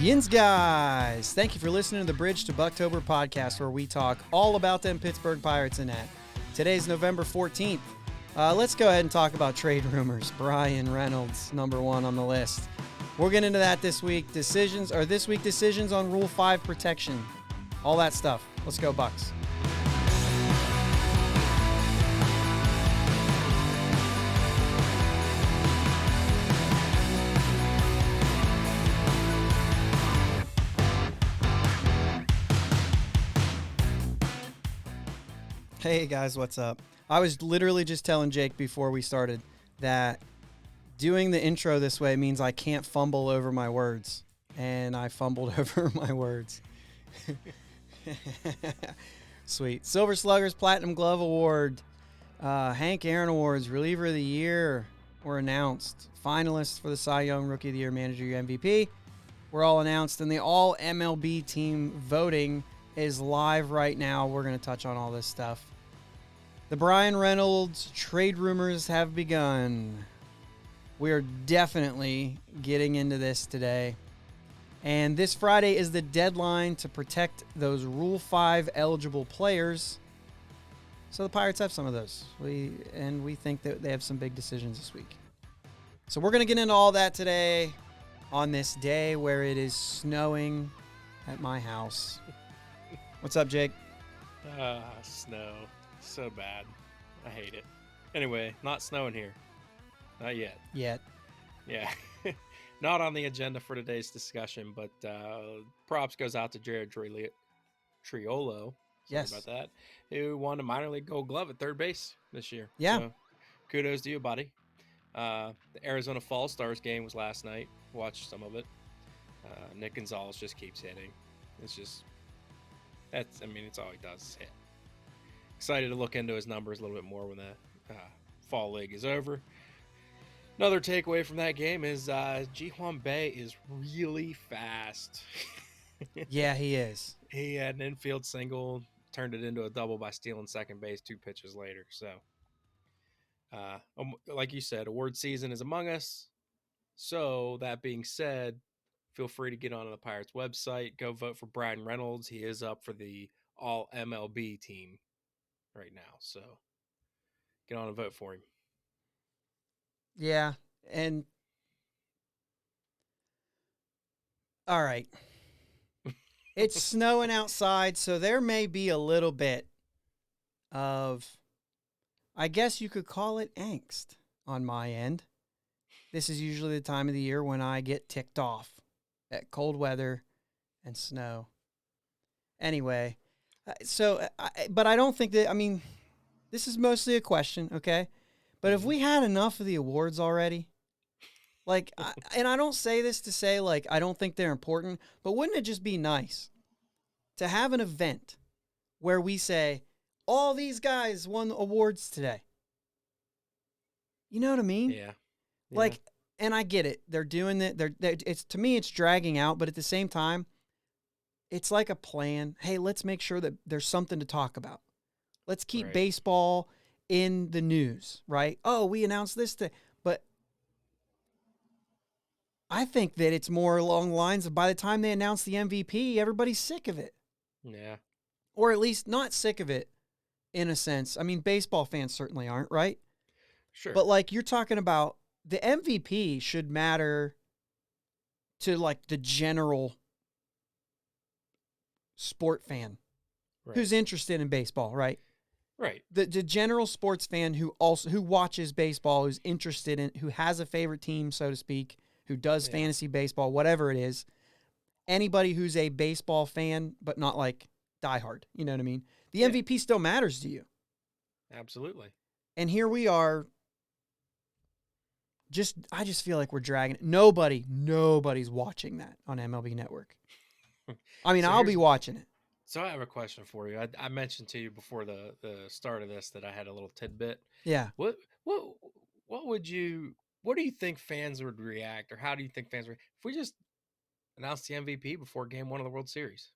Yins guys, thank you for listening to the Bridge to Buctober podcast, where we talk all about them Pittsburgh Pirates and that. Today's November 14th. Let's go ahead and talk about trade rumors. Bryan Reynolds, number one on the list. We'll get into that this week. Decisions on Rule 5 protection. All that stuff. Let's go, Bucks. Hey guys, what's up? I was literally just telling Jake before we started that doing the intro this way means I can't fumble over my words. And I fumbled over my words. Sweet. Silver Sluggers Platinum Glove Award. Hank Aaron Awards, Reliever of the Year were announced. Finalists for the Cy Young Rookie of the Year, Manager of the Year, MVP were all announced. And the all MLB team voting is live right now. We're going to touch on all this stuff. The Bryan Reynolds trade rumors have begun. We are definitely getting into this today. And this Friday is the deadline to protect those Rule 5 eligible players. So the Pirates have some of those. We think that they have some big decisions this week. So we're going to get into all that today on this day where it is snowing at my house. What's up, Jake? Snow. So bad. I hate it. Anyway, not snowing here. Not yet. Yet. Yeah. Not on the agenda for today's discussion, but props goes out to Jared Triolo. Sorry Yes. about that. Who won a minor league gold glove at third base this year. Yeah. So, kudos to you, buddy. The Arizona Fall Stars game was last night. Watched some of it. Nick Gonzalez just keeps hitting. It's all he does is hit. Excited to look into his numbers a little bit more when the fall league is over. Another takeaway from that game is Ji-Hwan Bae is really fast. Yeah, he is. He had an infield single, turned it into a double by stealing second base 2 pitches later. So, like you said, award season is among us. So, that being said, feel free to get on the Pirates website. Go vote for Bryan Reynolds. He is up for the all MLB team right now. So, get on and vote for him. Yeah, and all right. It's snowing outside, so there may be a little bit of, I guess you could call it angst on my end. This is usually the time of the year when I get ticked off at cold weather and snow. Anyway, but I don't think that, this is mostly a question, okay? But if we had enough of the awards already, and I don't say this to say, I don't think they're important, but wouldn't it just be nice to have an event where we say, all these guys won awards today? You know what I mean? Yeah. And I get it. They're doing it. To me, it's dragging out, but at the same time, it's like a plan. Hey, let's make sure that there's something to talk about. Let's keep baseball in the news, right? Oh, we announced this today. But I think that it's more along the lines of by the time they announce the MVP, everybody's sick of it. Yeah. Or at least not sick of it in a sense. Baseball fans certainly aren't, right? Sure. But you're talking about the MVP should matter to the general sport fan who's interested in baseball, right? Right. The general sports fan who watches baseball, who's interested in, who has a favorite team, so to speak, who does fantasy baseball, whatever it is, anybody who's a baseball fan, but not diehard, you know what I mean? The MVP still matters to you. Absolutely. And here we are. I just feel like we're dragging it. Nobody's watching that on MLB Network. I'll be watching it. So I have a question for you. I mentioned to you before the start of this that I had a little tidbit. Yeah. What do you think fans would react, or how do you think fans would react if we just announced the MVP before Game 1 of the World Series?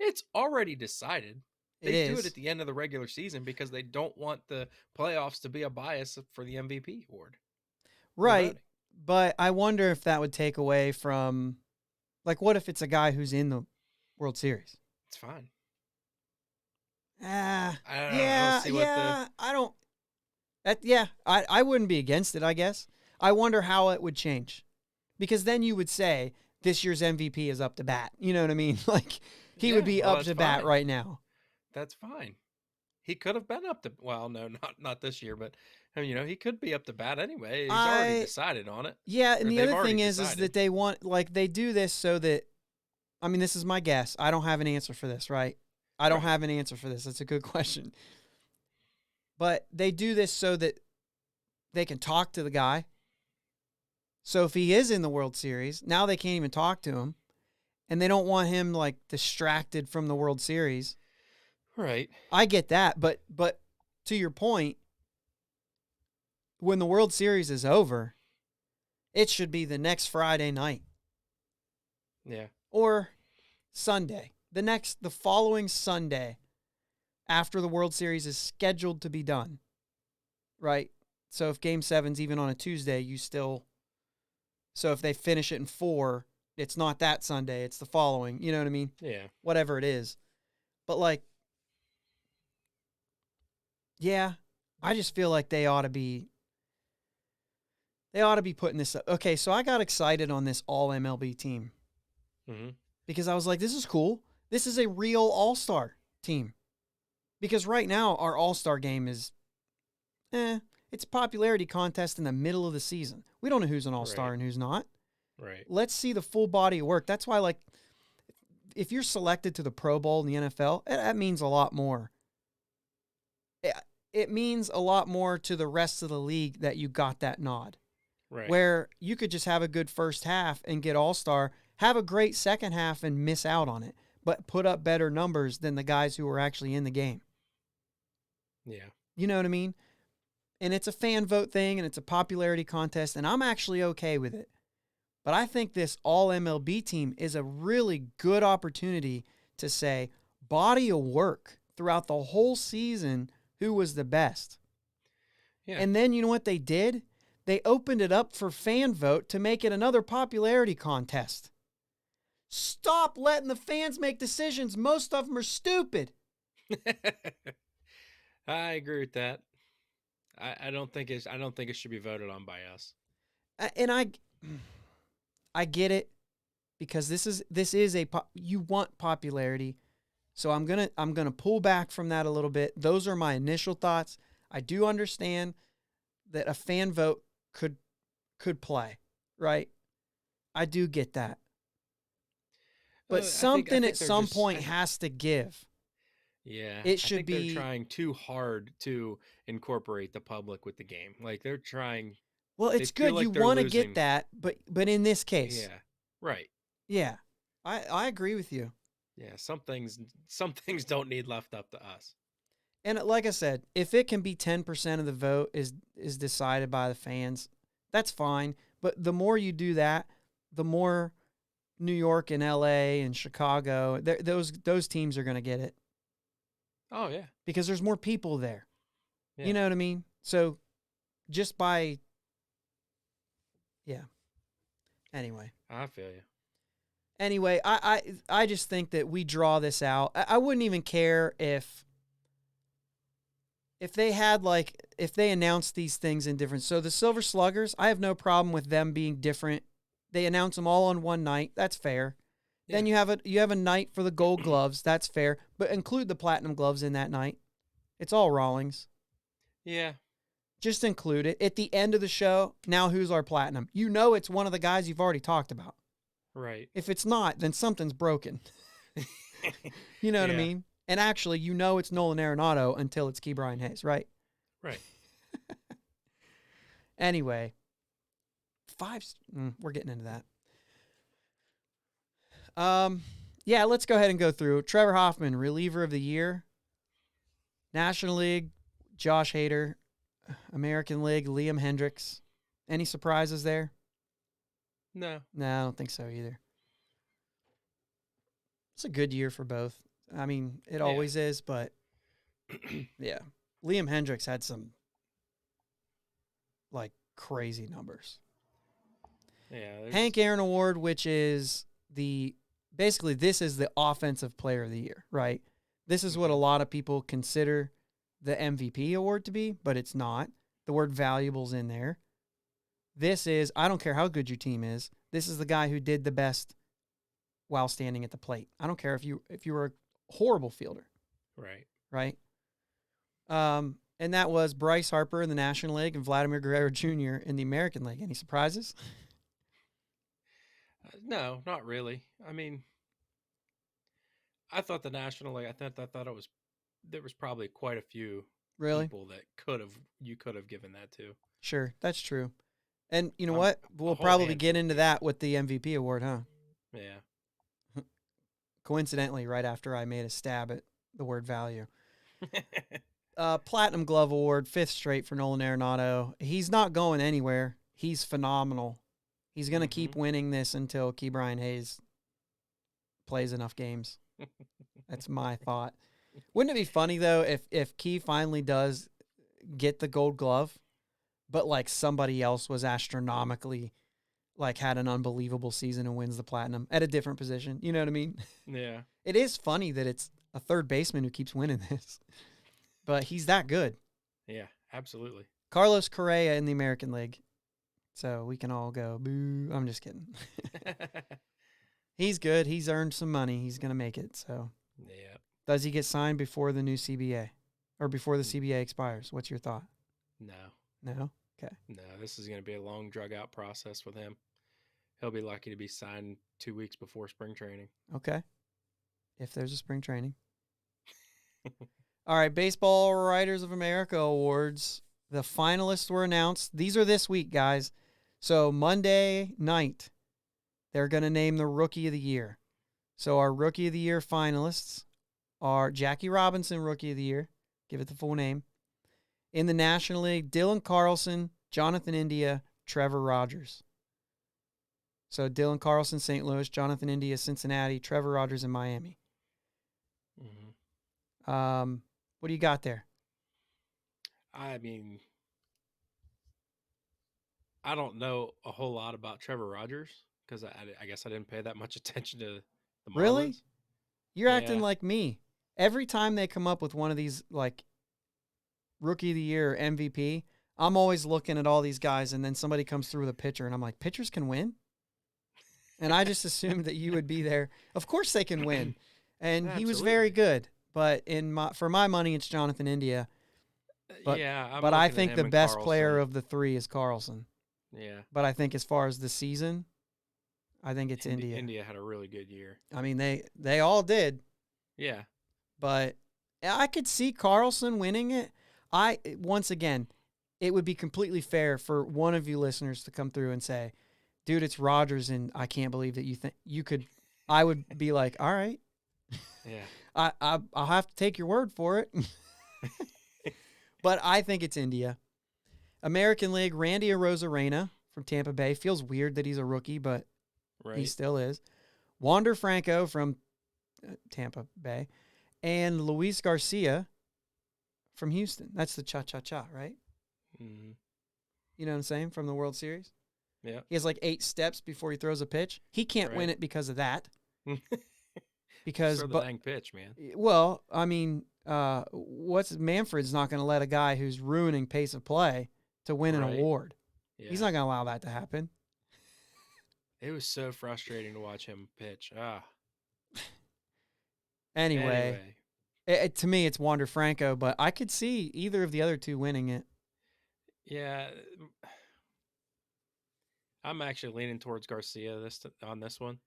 It's already decided. They do it at the end of the regular season because they don't want the playoffs to be a bias for the MVP award. Right. But I wonder if that would take away from Like, what if it's a guy who's in the World Series? It's fine. Ah, I don't know. yeah, See what the I don't. I wouldn't be against it, I guess. I wonder how it would change. Because then you would say, this year's MVP is up to bat. You know what I mean? Like, he would be up that's to bat fine. right now. That's fine. He could have been up to, well, no, not this year, but I mean, he could be up to bat anyway. He's already decided on it. Yeah, and Or the they've other already thing is decided. that they want, like, they do this so that, I mean, this is my guess. I don't have an answer for this, right? I don't Right. have an answer for this. That's a good question. But they do this so that they can talk to the guy. So if he is in the World Series, now they can't even talk to him. And they don't want him, like, distracted from the World Series. Right. I get that, but to your point, when the World Series is over, it should be the next Friday night. Yeah. Or Sunday. The following Sunday after the World Series is scheduled to be done. Right? So if Game 7's even on a Tuesday, so if they finish it in 4, it's not that Sunday, it's the following. You know what I mean? Yeah. Whatever it is. But, like, yeah, I just feel like they ought to be putting this up. Okay, so I got excited on this all MLB team. Mm-hmm. Because I was like, this is cool. This is a real all-star team. Because right now, our all-star game is, it's a popularity contest in the middle of the season. We don't know who's an all-star and who's not. Right. Let's see the full body of work. That's why, like, if you're selected to the Pro Bowl in the NFL, that means a lot more. It means a lot more to the rest of the league that you got that nod. Right. Where you could just have a good first half and get all-star, have a great second half and miss out on it, but put up better numbers than the guys who were actually in the game. Yeah. You know what I mean? And it's a fan vote thing and it's a popularity contest, and I'm actually okay with it. But I think this all MLB team is a really good opportunity to say, body of work throughout the whole season, who was the best. Yeah. And then you know what they did? They opened it up for fan vote to make it another popularity contest. Stop letting the fans make decisions. Most of them are stupid. I agree with that. I don't think it should be voted on by us. And I get it, because this is you want popularity. So I'm going to pull back from that a little bit. Those are my initial thoughts. I do understand that a fan vote could play, right? I do get that. But something at some point has to give. Yeah. It should they're trying too hard to incorporate the public with the game. Like, they're trying. Well, it's good. Like you want to get that, but in this case. Yeah. Right. Yeah. I agree with you. Yeah, some things don't need left up to us. And like I said, if it can be 10% of the vote is decided by the fans, that's fine. But the more you do that, the more New York and LA and Chicago, those teams are going to get it. Oh, yeah. Because there's more people there. Yeah. You know what I mean? So just by, yeah. Anyway. I feel you. Anyway, I just think that we draw this out. I wouldn't even care if they had, like, if they announced these things in different. So the Silver Sluggers, I have no problem with them being different. They announce them all on one night. That's fair. Yeah. Then you have a night for the Gold Gloves. That's fair. But include the Platinum Gloves in that night. It's all Rawlings. Yeah. Just include it. At the end of the show, now who's our Platinum? You know it's one of the guys you've already talked about. Right. If it's not, then something's broken. You know what I mean? And actually, you know it's Nolan Arenado until it's Ke'Bryan Hayes, right? Right. Anyway, we're getting into that. Yeah, let's go ahead and go through. Trevor Hoffman, reliever of the year. National League, Josh Hader. American League, Liam Hendricks. Any surprises there? No, I don't think so either. It's a good year for both. I mean, it always is, but yeah. Liam Hendricks had some, like, crazy numbers. Yeah. Hank Aaron Award, which is basically this is the offensive player of the year, right? This is what a lot of people consider the MVP award to be, but it's not. The word valuable's in there. This is, I don't care how good your team is, this is the guy who did the best while standing at the plate. I don't care if you were a horrible fielder. Right? And that was Bryce Harper in the National League and Vladimir Guerrero Jr. in the American League. Any surprises? No, not really. I mean, I thought the National League. I thought it was there was probably quite a few Really? people that you could have given that to. Sure, that's true. And you know Um, what? a We'll whole probably handful get of into people. that with the MVP award, huh? Yeah. Coincidentally, right after I made a stab at the word value. Platinum Glove Award, 5th straight for Nolan Arenado. He's not going anywhere. He's phenomenal. He's going to keep winning this until Brian Hayes plays enough games. That's my thought. Wouldn't it be funny, though, if Key finally does get the Gold Glove, but, like, somebody else was astronomically, like, had an unbelievable season and wins the Platinum at a different position? You know what I mean? Yeah. It is funny that it's a third baseman who keeps winning this, but he's that good. Yeah, absolutely. Carlos Correa in the American League. So we can all go, boo. I'm just kidding. He's good. He's earned some money. He's going to make it. So, Yeah. does he get signed before the new CBA or before the CBA expires? What's your thought? No. No? Okay. No, this is going to be a long, drug out process with him. He'll be lucky to be signed 2 weeks before spring training. Okay. If there's a spring training. All right. Baseball Writers of America Awards. The finalists were announced. These are this week, guys. So Monday night, they're going to name the Rookie of the Year. So our Rookie of the Year finalists are Jackie Robinson, Rookie of the Year. Give it the full name. In the National League, Dylan Carlson, Jonathan India, Trevor Rogers. So Dylan Carlson, St. Louis, Jonathan India, Cincinnati, Trevor Rogers in Miami. What do you got there? I mean, I don't know a whole lot about Trevor Rogers because I guess I didn't pay that much attention to the Marlins. Really? You're Yeah. acting like me. Every time they come up with one of these, like, Rookie of the Year or MVP, I'm always looking at all these guys, and then somebody comes through with a pitcher, and I'm like, pitchers can win? And I just assumed that you would be there. Of course they can win. And he was very good. But for my money, it's Jonathan India. But, yeah, but I think the best player of the three is Carlson. Yeah. But I think as far as the season, I think it's India. India had a really good year. I mean, they all did. Yeah. But I could see Carlson winning it. Once again, it would be completely fair for one of you listeners to come through and say, dude, it's Rogers, and I can't believe that you think you could. I would be like, all right. Yeah. I'll have to take your word for it. But I think it's India. American League, Randy Arozarena from Tampa Bay. Feels weird that he's a rookie, but he still is. Wander Franco from Tampa Bay. And Luis Garcia from Houston. That's the cha-cha-cha, right? Mm-hmm. You know what I'm saying? From the World Series. Yeah. He has like 8 steps before he throws a pitch. He can't win it because of that. Because throw the dang pitch, man. Well, I mean, Manfred's not going to let a guy who's ruining pace of play to win an award. Yeah. He's not going to allow that to happen. It was so frustrating to watch him pitch. Anyway. To me, it's Wander Franco, but I could see either of the other two winning it. Yeah. I'm actually leaning towards Garcia on this one.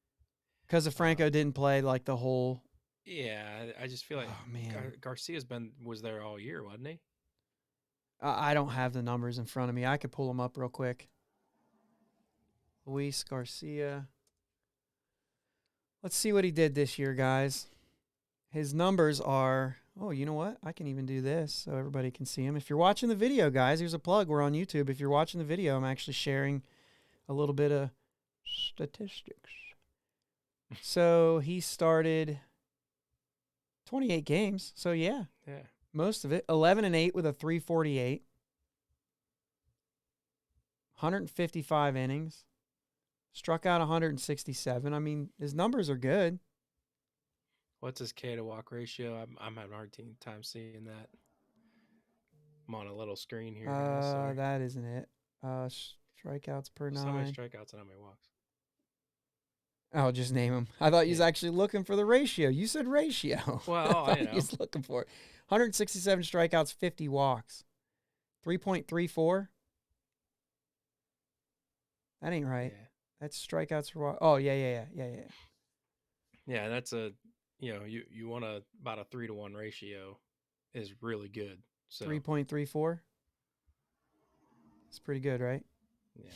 Because if Franco didn't play like the whole... Yeah, I just feel like Garcia's was there all year, wasn't he? I don't have the numbers in front of me. I could pull them up real quick. Luis Garcia. Let's see what he did this year, guys. His numbers are... Oh, you know what? I can even do this so everybody can see him. If you're watching the video, guys, here's a plug. We're on YouTube. If you're watching the video, I'm actually sharing a little bit of statistics. So he started 28 games. So, yeah. Most of it. 11-8 with a 348. 155 innings. Struck out 167. I mean, his numbers are good. What's his K to walk ratio? I'm having a hard time seeing that. I'm on a little screen here, guys. Sorry. That isn't it. Strikeouts per Just how many 9. strikeouts and how many walks? Oh, just name him. I thought you was Yeah. actually looking for the ratio. You said ratio. Well, I I thought know. you was looking for it. 167 strikeouts, 50 walks. 3.34. That ain't right. Yeah. That's strikeouts for walk. Oh, yeah. Yeah, that's you want about a 3-to-1 ratio is really good. So 3.34. It's pretty good, right? yeah.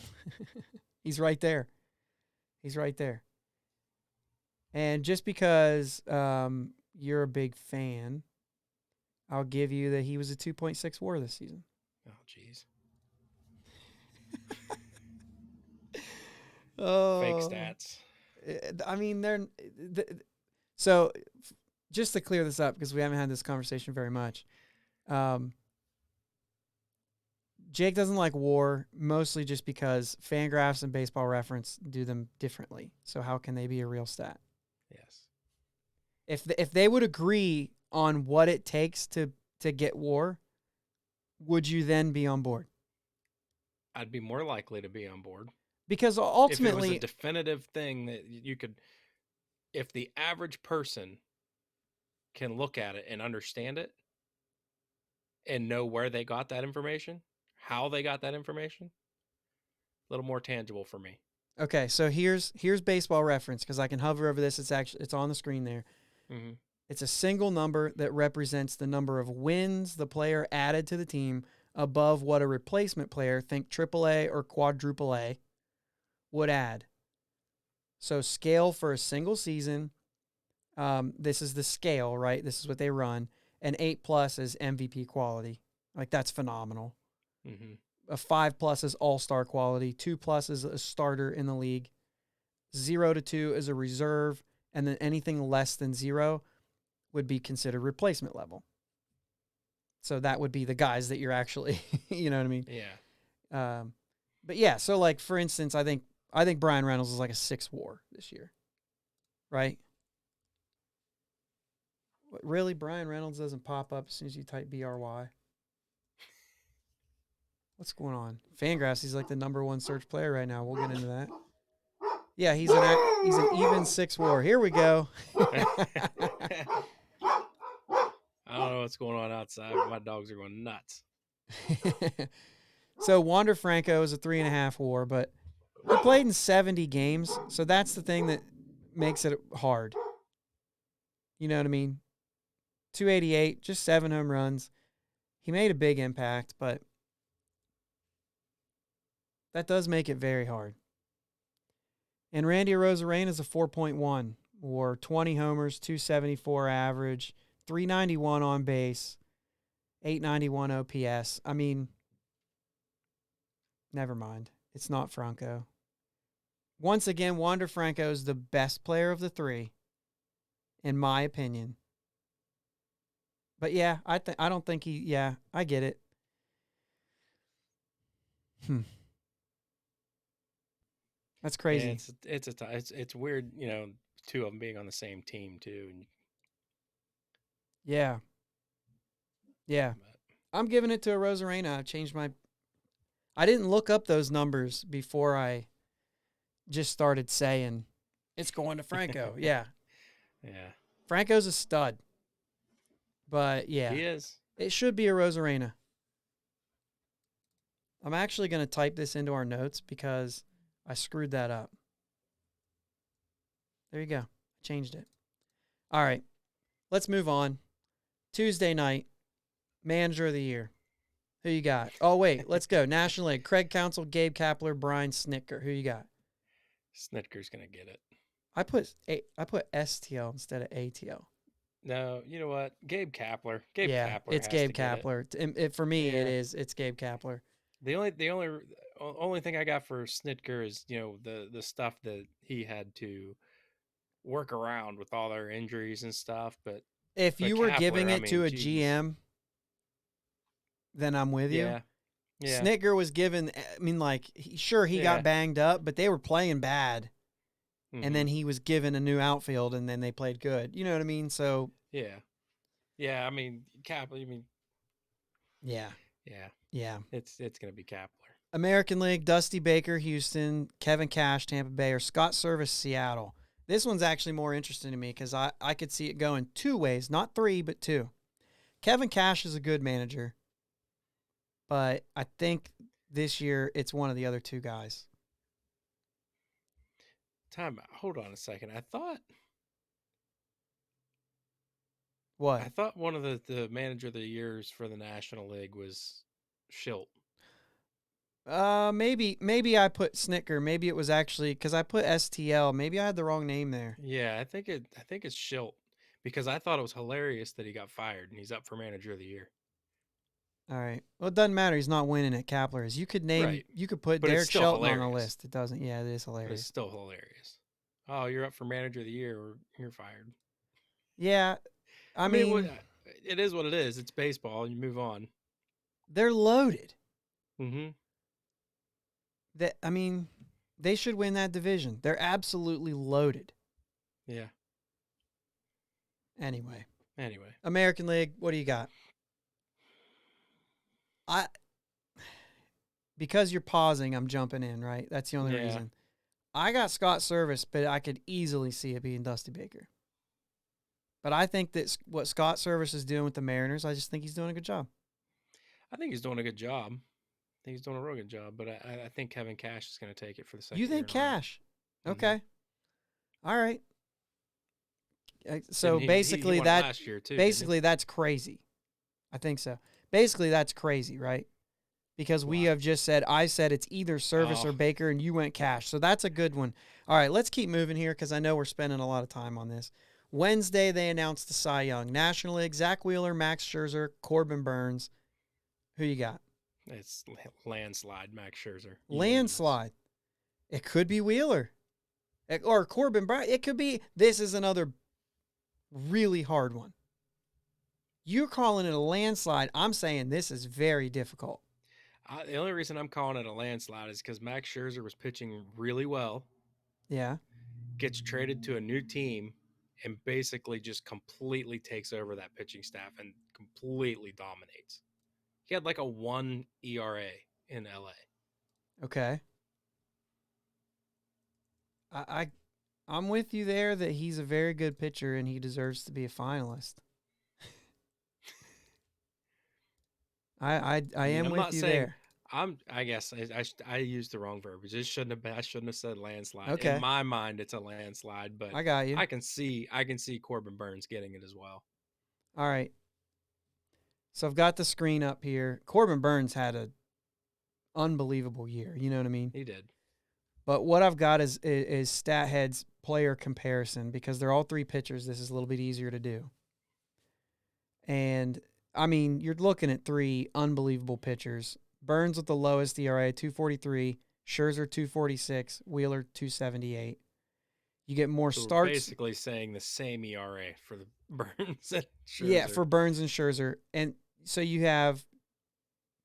He's right there. He's right there. And just because you're a big fan, I'll give you that he was a 2.6 WAR this season. Oh, jeez. Fake stats. I mean, so just to clear this up, because we haven't had this conversation very much. Jake doesn't like WAR, mostly just because Fangraphs and Baseball Reference do them differently. So how can they be a real stat? Yes. If they would agree on what it takes to get WAR, would you then be on board? I'd be more likely to be on board. Because ultimately, if it was a definitive thing that you could, if the average person can look at it and understand it and know where they got that information, how they got that information, a little more tangible for me. Okay, so here's Baseball Reference, because I can hover over this. It's on the screen there. Mm-hmm. It's a single number that represents the number of wins the player added to the team above what a replacement player, think AAA or quadruple A, would add. So scale for a single season. This is the scale, right? This is what they run. And 8+ is MVP quality. Like, that's phenomenal. Mm-hmm. A 5+ is all-star quality. 2+ is a starter in the league. 0 to 2 is a reserve. And then anything less than 0 would be considered replacement level. So that would be the guys that you're actually, you know what I mean? Yeah. But yeah, so like, for instance, I think Bryan Reynolds is like a 6 WAR this year, right? What, really? Bryan Reynolds doesn't pop up as soon as you type BRY? What's going on? Fangraphs, he's like the number 1 search player right now. We'll get into that. Yeah, he's an even 6 WAR. Here we go. I don't know what's going on outside, but my dogs are going nuts. So Wander Franco is a 3.5 WAR, but he played in 70 games, so that's the thing that makes it hard. You know what I mean? 288, just 7 home runs. He made a big impact, but that does make it very hard. And Randy Arozarena is a 4.1 WAR, 20 homers, 274 average, 391 on base, 891 OPS. I mean, never mind. It's not Franco. Once again, Wander Franco is the best player of the 3, in my opinion. But yeah, I don't think he. Yeah, I get it. That's crazy. Yeah, it's weird, 2 of them being on the same team too. Yeah. But I'm giving it to Arozarena. I've changed my. I didn't look up those numbers before I just started saying it's going to Franco. Yeah. Franco's a stud. But yeah, he is. It should be Arozarena. I'm actually going to type this into our notes because I screwed that up. There you go. Changed it. All right. Let's move on. Tuesday night, Manager of the Year. Who you got? Oh, wait. Let's go. National League. Craig Counsell, Gabe Kapler, Brian Snitker. Who you got? Snitker's going to get it. I put STL instead of ATL. No, you know what? Gabe Kapler. Kapler. It's Gabe Kapler. For me, Yeah. It's Gabe Kapler. The only thing I got for Snitker is the stuff that he had to work around with all their injuries and stuff. But if you were Kapler, giving it to a geez. GM, then I'm with you. Yeah. Snitker was given, I mean, like, he Yeah. got banged up, but they were playing bad. Mm-hmm. And then he was given a new outfield, and then they played good. You know what I mean? So, Yeah. Yeah. I mean, Kapler. I mean, yeah. yeah. Yeah. It's gonna be Kapler. American League, Dusty Baker, Houston, Kevin Cash, Tampa Bay, or Scott Service, Seattle. This one's actually more interesting to me because I could see it going two ways, not three, but two. Kevin Cash is a good manager, but I think this year it's one of the other two guys. Time out. Hold on a second. What? I thought one of the manager of the years for the National League was Schilt. Maybe I put Snicker. Maybe it was actually because I put STL. Maybe I had the wrong name there. Yeah, I think it's Schilt because I thought it was hilarious that he got fired and he's up for manager of the year. All right. Well, it doesn't matter. He's not winning at Kapler's. Right. You could put But it's Derek still Shelton on the hilarious. list. It doesn't. Yeah, it is But it's hilarious. still hilarious. Oh, you're up for manager of the year or you're fired. Yeah, I mean, it is what it is. It's baseball. You move on. they're loaded. Mm-hmm. I mean, they should win that division. They're absolutely loaded. Yeah. Anyway, American League, what do you got? Because you're pausing, I'm jumping in, right? That's the only reason. I got Scott Service, but I could easily see it being Dusty Baker. But I think that what Scott Service is doing with the Mariners, I just think he's doing a good job. I think he's doing a good job. I think he's doing a real good job, but I think Kevin Cash is going to take it for the second You think year in a row. Cash? Okay. Mm-hmm. All right. So he basically won last year too, that's crazy. I think so. Basically that's crazy, right? Because we have just said, I said it's either Service or Baker, and you went Cash. So that's a good one. All right, let's keep moving here because I know we're spending a lot of time on this. Wednesday, they announced the Cy Young. National League, Zach Wheeler, Max Scherzer, Corbin Burns. Who you got? It's landslide, Max Scherzer. Landslide. It could be Wheeler. Or Corbin Burns. It could be, this is another really hard one. You're calling it a landslide. I'm saying this is very difficult. The only reason I'm calling it a landslide is because Max Scherzer was pitching really well. Yeah. Gets traded to a new team and basically just completely takes over that pitching staff and completely dominates. He had like a 1 ERA in LA. Okay. I'm with you there that he's a very good pitcher and he deserves to be a finalist. I am with you there. I guess I used the wrong verbiage. It shouldn't have been. I shouldn't have said landslide. Okay. In my mind, it's a landslide, but I got you. I can see Corbin Burns getting it as well. All right. So I've got the screen up here. Corbin Burns had an unbelievable year. You know what I mean? He did. But what I've got is StatHead's player comparison because they're all three pitchers. This is a little bit easier to do. And I mean, you're looking at three unbelievable pitchers. Burns with the lowest ERA, 2.43. Scherzer, 2.46. Wheeler, 2.78. You get more starts. We're basically saying the same ERA for the Burns and Scherzer. Yeah, for Burns and Scherzer. And so you have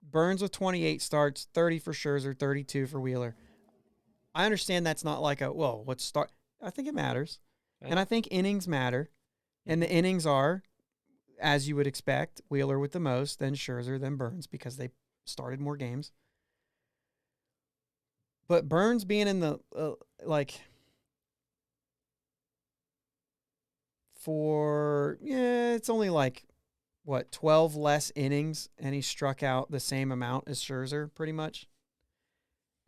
Burns with 28 starts, 30 for Scherzer, 32 for Wheeler. I understand that's not like what's start? I think it matters. And I think innings matter. And the innings are, as you would expect, Wheeler with the most, then Scherzer, then Burns, because they started more games. But Burns being in the, it's only 12 less innings, and he struck out the same amount as Scherzer, pretty much.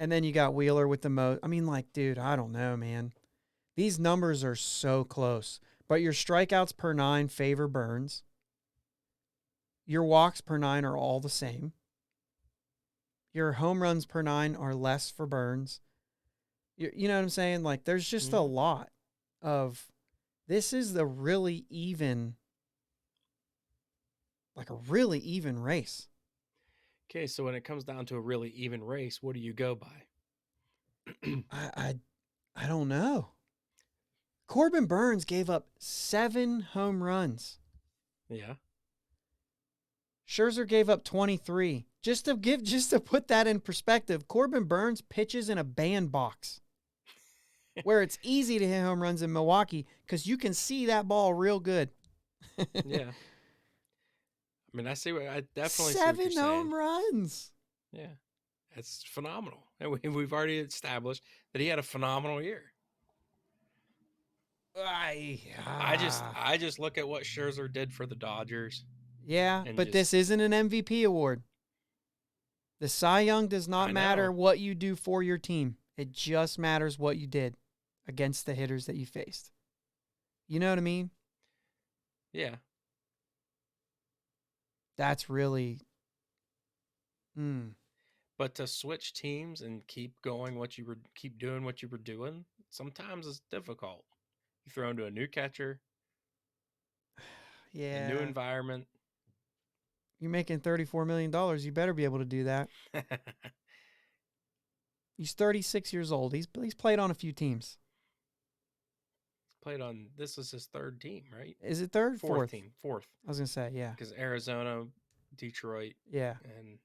And then you got Wheeler with the most. I mean, dude, I don't know, man. These numbers are so close. But your strikeouts per 9 favor Burns. Your walks per 9 are all the same. Your home runs per 9 are less for Burns. You know what I'm saying? There's just a lot of... This is the really even... a really even race. Okay, so when it comes down to a really even race, what do you go by? I don't know. Corbin Burns gave up 7 home runs. Yeah. Scherzer gave up 23. Just to put that in perspective, Corbin Burnes pitches in a bandbox where it's easy to hit home runs in Milwaukee because you can see that ball real good. Yeah. I mean, I definitely see what you're 7 saying. home runs. Yeah. It's phenomenal. And we've already established that he had a phenomenal year. I just look at what Scherzer did for the Dodgers. Yeah, but this isn't an MVP award. The Cy Young does not matter what you do for your team. It just matters what you did against the hitters that you faced. You know what I mean? Yeah. That's really... But to switch teams and keep doing what you were doing, sometimes it's difficult. You throw into a new catcher, yeah, a new environment. You're making $34 million. You better be able to do that. He's 36 years old. He's played on a few teams. This was his third team, right? Is it third? Fourth team. Fourth. I was going to say, yeah. Because Arizona, Detroit, and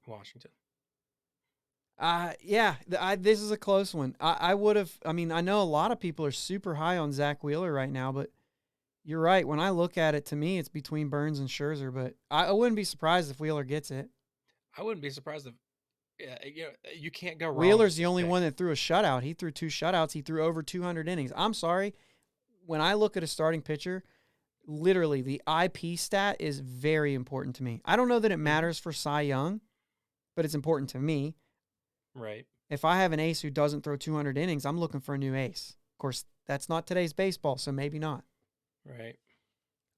Washington. This is a close one. I know a lot of people are super high on Zach Wheeler right now, but you're right. When I look at it, to me, it's between Burnes and Scherzer, but I wouldn't be surprised if Wheeler gets it. I wouldn't be surprised if you can't go wrong. Wheeler's the only one that threw a shutout. He threw 2 shutouts. He threw over 200 innings. I'm sorry. When I look at a starting pitcher, literally the IP stat is very important to me. I don't know that it matters for Cy Young, but it's important to me. Right. If I have an ace who doesn't throw 200 innings, I'm looking for a new ace. Of course, that's not today's baseball, so maybe not. Right.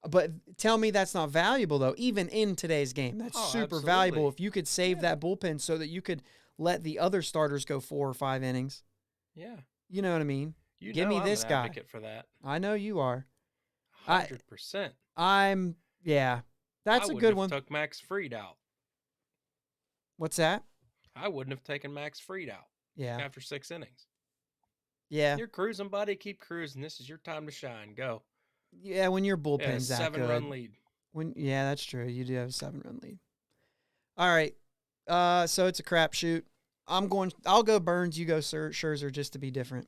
But tell me that's not valuable, though, even in today's game. That's super absolutely valuable if you could save that bullpen so that you could let the other starters go 4 or 5 innings. Yeah. You know what I mean? Give me this guy. I'm an advocate for that. I know you are. 100%. That's a good one. I took Max Fried out. What's that? I wouldn't have taken Max Fried out. Yeah. After 6 innings. Yeah. You're cruising, buddy. Keep cruising. This is your time to shine. Go. Yeah, when your bullpen's that good. 7-run lead. That's true. You do have a 7-run lead. All right. So it's a crapshoot. I'll go Burnes. You go Scherzer, just to be different.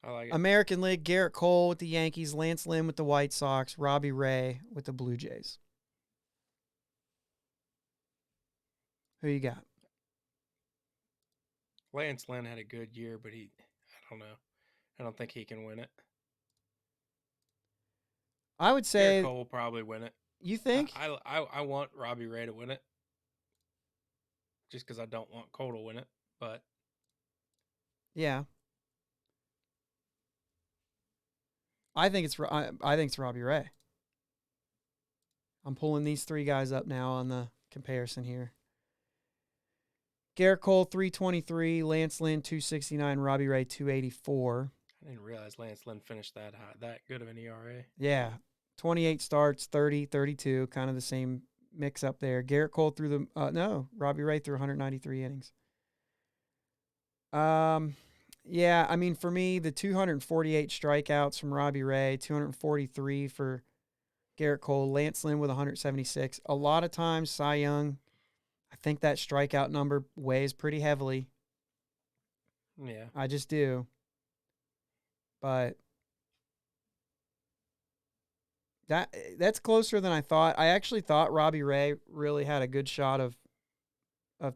I like it. American League: Garrett Cole with the Yankees, Lance Lynn with the White Sox, Robbie Ray with the Blue Jays. Who you got? Lance Lynn had a good year, but I don't know. I don't think he can win it. I would say Garrett Cole will probably win it. You think? I want Robbie Ray to win it, just because I don't want Cole to win it. But yeah, I think it's Robbie Ray. I'm pulling these 3 guys up now on the comparison here. Garrett Cole 323, Lance Lynn 269, Robbie Ray 284. I didn't realize Lance Lynn finished that high, that good of an ERA. Yeah, 28 starts, 30, 32, kind of the same mix up there. Garrett Cole threw Robbie Ray threw 193 innings. Yeah, I mean, for me, the 248 strikeouts from Robbie Ray, 243 for Garrett Cole, Lance Lynn with 176. A lot of times, Cy Young, I think that strikeout number weighs pretty heavily. Yeah. I just do. But that's closer than I thought. I actually thought Robbie Ray really had a good shot of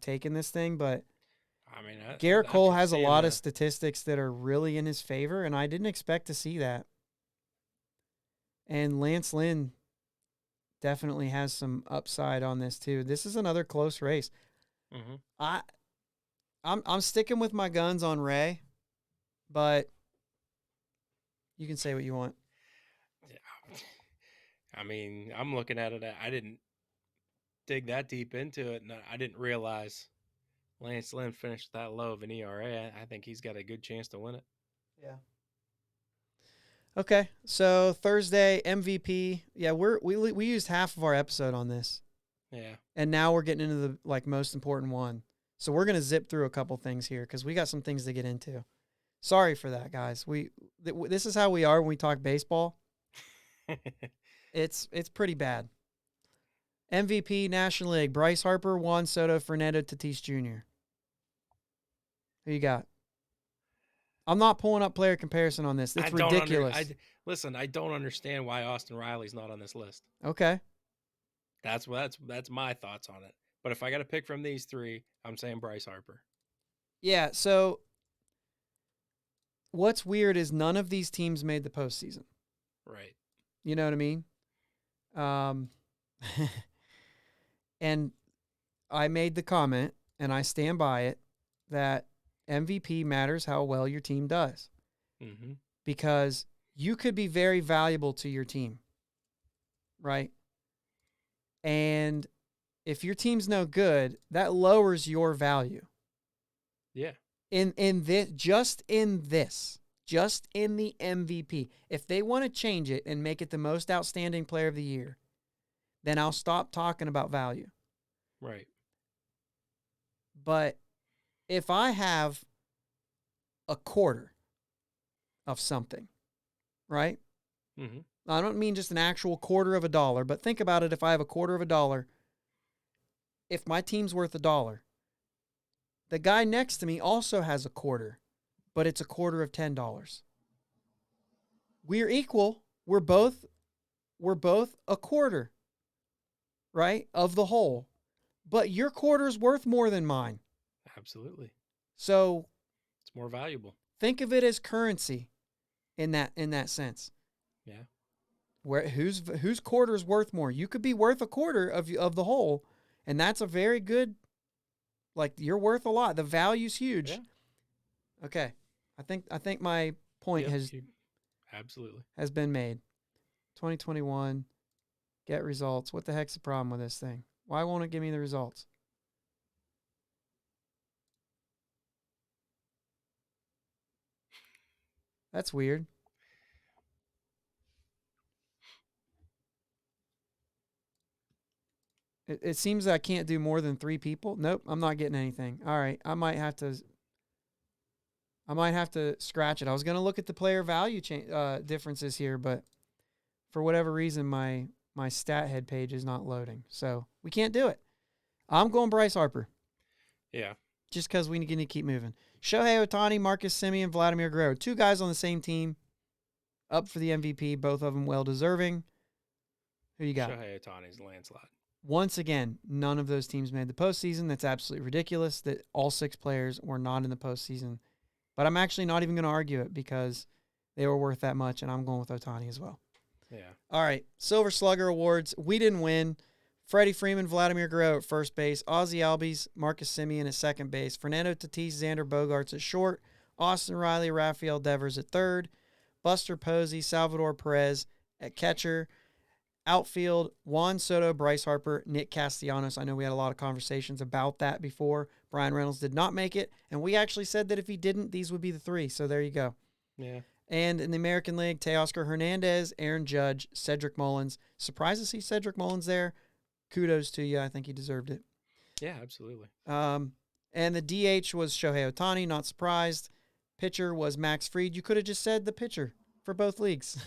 taking this thing, but I mean, Garrett Cole has a lot of statistics that are really in his favor, and I didn't expect to see that. And Lance Lynn definitely has some upside on this too. This is another close race. Mm-hmm. I'm sticking with my guns on Ray, but you can say what you want. I mean, I'm looking at it. I didn't dig that deep into it, and I didn't realize Lance Lynn finished that low of an ERA. I think he's got a good chance to win it. Yeah. Okay, so Thursday MVP. Yeah, we used half of our episode on this. Yeah. And now we're getting into the most important one. So we're gonna zip through a couple things here because we got some things to get into. Sorry for that, guys. This is how we are when we talk baseball. It's pretty bad. MVP National League, Bryce Harper, Juan Soto, Fernando Tatis Jr. Who you got? I'm not pulling up player comparison on this. It's ridiculous. Listen, I don't understand why Austin Riley's not on this list. Okay. That's my thoughts on it. But if I got to pick from these three, I'm saying Bryce Harper. Yeah, so what's weird is none of these teams made the postseason. Right. You know what I mean? And I made the comment, and I stand by it, that MVP matters how well your team does. Mm-hmm. Because you could be very valuable to your team, right? And if your team's no good, that lowers your value. Yeah. In the MVP. If they want to change it and make it the most outstanding player of the year, then I'll stop talking about value. Right. But if I have a quarter of something, right? Mm-hmm. I don't mean just an actual quarter of a dollar, but think about it. If I have a quarter of a dollar, if my team's worth $1, the guy next to me also has a quarter, but it's a quarter of $10. We're equal. We're both a quarter, right, of the whole. But your quarter's worth more than mine. Absolutely. So it's more valuable. Think of it as currency in that sense. Yeah. Where whose quarter's worth more? You could be worth a quarter of the whole, and that's a very good. Like, you're worth a lot. The value's huge. Yeah. Okay, I think my point absolutely has been made. 2021, get results. What the heck's the problem with this thing? Why won't it give me the results? That's weird. It seems I can't do more than 3 people. Nope, I'm not getting anything. All right, I might have to scratch it. I was going to look at the player value differences here, but for whatever reason, my stat head page is not loading. So we can't do it. I'm going Bryce Harper. Yeah. Just because we need to keep moving. Shohei Ohtani, Marcus Semien, Vladimir Guerrero. 2 guys on the same team up for the MVP. Both of them well-deserving. Who you got? Shohei Ohtani's landslide. Once again, none of those teams made the postseason. That's absolutely ridiculous that all 6 players were not in the postseason. But I'm actually not even going to argue it because they were worth that much, and I'm going with Ohtani as well. Yeah. All right, Silver Slugger Awards. We didn't win. Freddie Freeman, Vladimir Guerrero at first base. Ozzie Albies, Marcus Semien at second base. Fernando Tatis, Xander Bogaerts at short. Austin Riley, Rafael Devers at third. Buster Posey, Salvador Perez at catcher. Outfield, Juan Soto, Bryce Harper, Nick Castellanos. I know we had a lot of conversations about that before. Bryan Reynolds did not make it, and we actually said that if he didn't, these would be the 3. So there you go. Yeah. And in the American League, Teoscar Hernandez, Aaron Judge, Cedric Mullins. Surprised to see Cedric Mullins there. Kudos to you. I think he deserved it. Yeah, absolutely. And the DH was Shohei Ohtani. Not surprised. Pitcher was Max Fried. You could have just said the pitcher for both leagues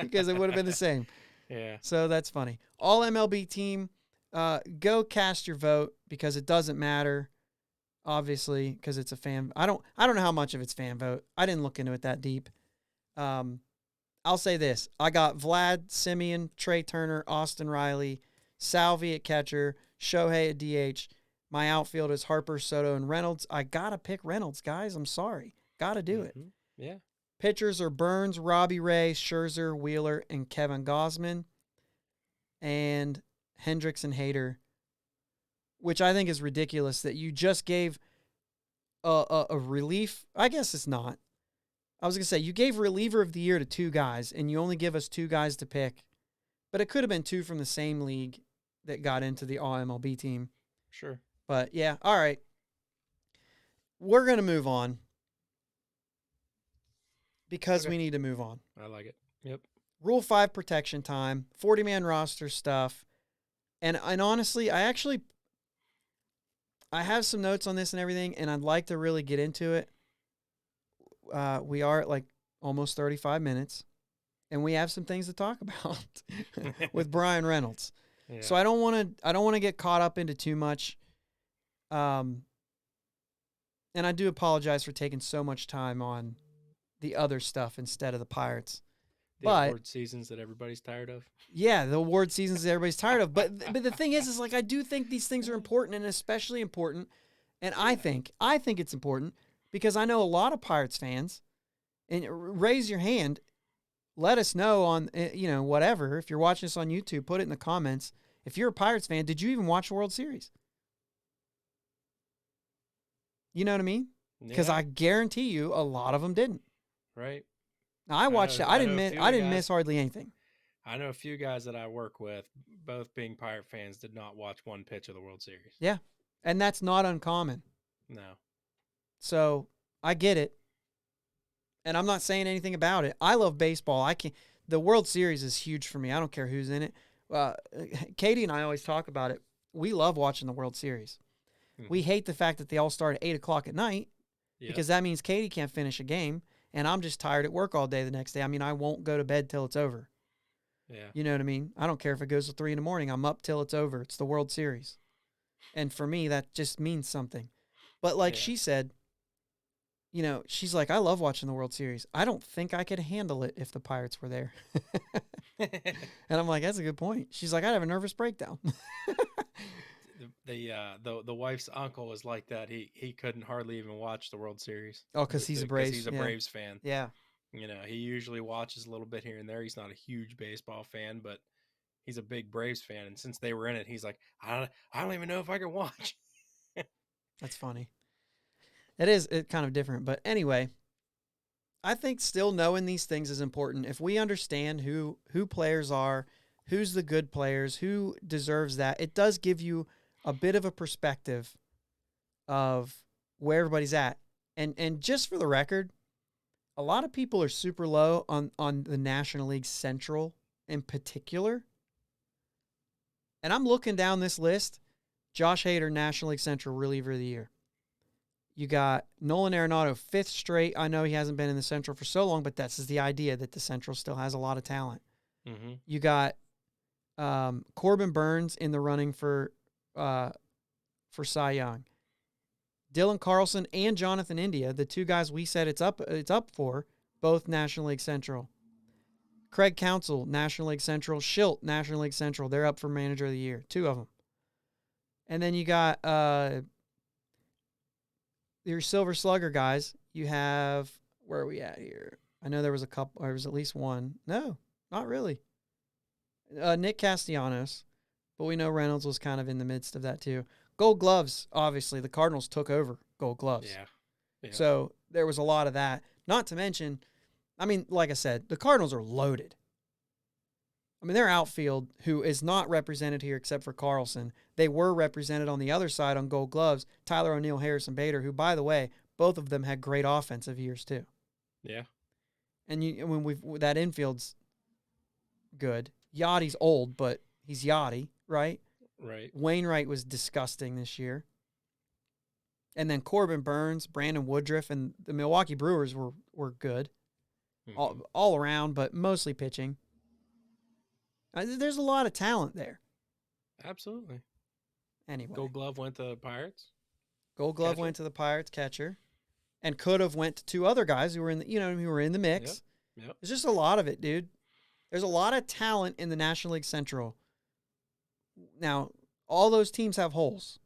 because it would have been the same. Yeah. So that's funny. All MLB team, go cast your vote because it doesn't matter. Obviously, because it's a fan. I don't know how much of it's fan vote. I didn't look into it that deep. I'll say this. I got Vlad, Semien, Trey Turner, Austin Riley, Salvi at catcher, Shohei at DH. My outfield is Harper, Soto, and Reynolds. I got to pick Reynolds, guys. I'm sorry. Got to do it. Yeah. Pitchers are Burns, Robbie Ray, Scherzer, Wheeler, and Kevin Gausman. And Hendricks and Hader, which I think is ridiculous that you just gave a relief. I guess it's not. I was going to say, you gave reliever of the year to 2 guys, and you only give us 2 guys to pick. But it could have been 2 from the same league that got into the All-MLB team. Sure. But, yeah, all right. We're going to move on because we need to move on. I like it. Yep. Rule 5 protection time, 40-man roster stuff. And honestly, I have some notes on this and everything, and I'd like to really get into it. We are at like almost 35 minutes, and we have some things to talk about with Bryan Reynolds. Yeah. So I don't want to get caught up into too much. And I do apologize for taking so much time on the other stuff instead of the Pirates. The award seasons that everybody's tired of. Yeah, the award seasons that everybody's tired of. But the thing is like I do think these things are important, and especially important. And I think it's important because I know a lot of Pirates fans. And raise your hand. Let us know on, whatever. If you're watching this on YouTube, put it in the comments. If you're a Pirates fan, did you even watch the World Series? You know what I mean? Because I guarantee you a lot of them didn't. Right. Now, I watched it. I didn't miss hardly anything. I know a few guys that I work with, both being Pirate fans, did not watch one pitch of the World Series. Yeah, and that's not uncommon. No. So I get it, and I'm not saying anything about it. I love baseball. The World Series is huge for me. I don't care who's in it. Katie and I always talk about it. We love watching the World Series. Mm-hmm. We hate the fact that they all start at 8 o'clock at night because that means Katie can't finish a game, and I'm just tired at work all day the next day. I mean, I won't go to bed till it's over. Yeah. You know what I mean? I don't care if it goes to 3 in the morning. I'm up till it's over. It's the World Series. And for me, that just means something. But like she said, she's like, I love watching the World Series. I don't think I could handle it if the Pirates were there. And I'm like, that's a good point. She's like, I'd have a nervous breakdown. The wife's uncle is like that. He couldn't hardly even watch the World Series. Oh, because he's a Braves. He's a Braves fan. Yeah. He usually watches a little bit here and there. He's not a huge baseball fan, but he's a big Braves fan. And since they were in it, he's like, I don't even know if I can watch. That's funny. It's kind of different. But anyway, I think still knowing these things is important. If we understand who players are, who's the good players, who deserves that, it does give you a bit of a perspective of where everybody's at. And just for the record, a lot of people are super low on the National League Central in particular. And I'm looking down this list. Josh Hader, National League Central reliever of the year. You got Nolan Arenado, 5th straight. I know he hasn't been in the Central for so long, but that's the idea that the Central still has a lot of talent. Mm-hmm. You got Corbin Burns in the running for Cy Young. Dylan Carlson and Jonathan India, the two guys we said it's up for, both National League Central. Craig Counsell, National League Central. Schilt, National League Central. They're up for Manager of the Year, 2 of them. And then you got your Silver Slugger guys. You have, where are we at here? I know there was a couple, or there was at least one. No, not really. Nick Castellanos, but we know Reynolds was kind of in the midst of that too. Gold Gloves, obviously, the Cardinals took over Gold Gloves. Yeah. So there was a lot of that. Not to mention, I mean, like I said, the Cardinals are loaded. I mean, their outfield, who is not represented here except for Carlson, they were represented on the other side on Gold Gloves, Tyler O'Neill, Harrison Bader, who, by the way, both of them had great offensive years too. Yeah. And that infield's good. Yachty's old, but he's Yachty, right? Right. Wainwright was disgusting this year. And then Corbin Burns, Brandon Woodruff, and the Milwaukee Brewers were good. Mm-hmm. All around, but mostly pitching. There's a lot of talent there. Absolutely. Anyway. Gold Glove went to the Pirates. Gold Glove catcher. went to the Pirates catcher. And could have went to 2 other guys who were in the mix. Yep. There's just a lot of it, dude. There's a lot of talent in the National League Central. Now, all those teams have holes,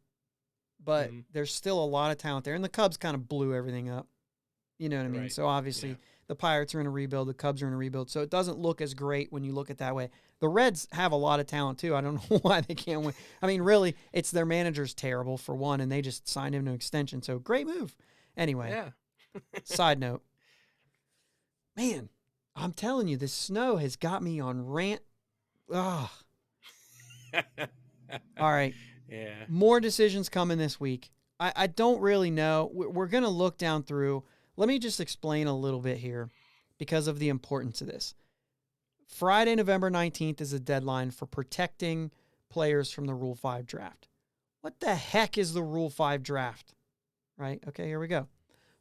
but there's still a lot of talent there. And the Cubs kind of blew everything up. You know what I mean? Right. So obviously the Pirates are in a rebuild. The Cubs are in a rebuild. So it doesn't look as great when you look at it that way. The Reds have a lot of talent too. I don't know why they can't win. I mean, really, it's their manager's terrible for one, and they just signed him to an extension. So great move. Anyway, side note. Man, I'm telling you, this snow has got me on rant. Ugh. All right. Yeah. More decisions coming this week. I don't really know. We're going to look down through. Let me just explain a little bit here because of the importance of this. Friday, November 19th is the deadline for protecting players from the Rule 5 draft. What the heck is the Rule 5 draft? Right? Okay, here we go.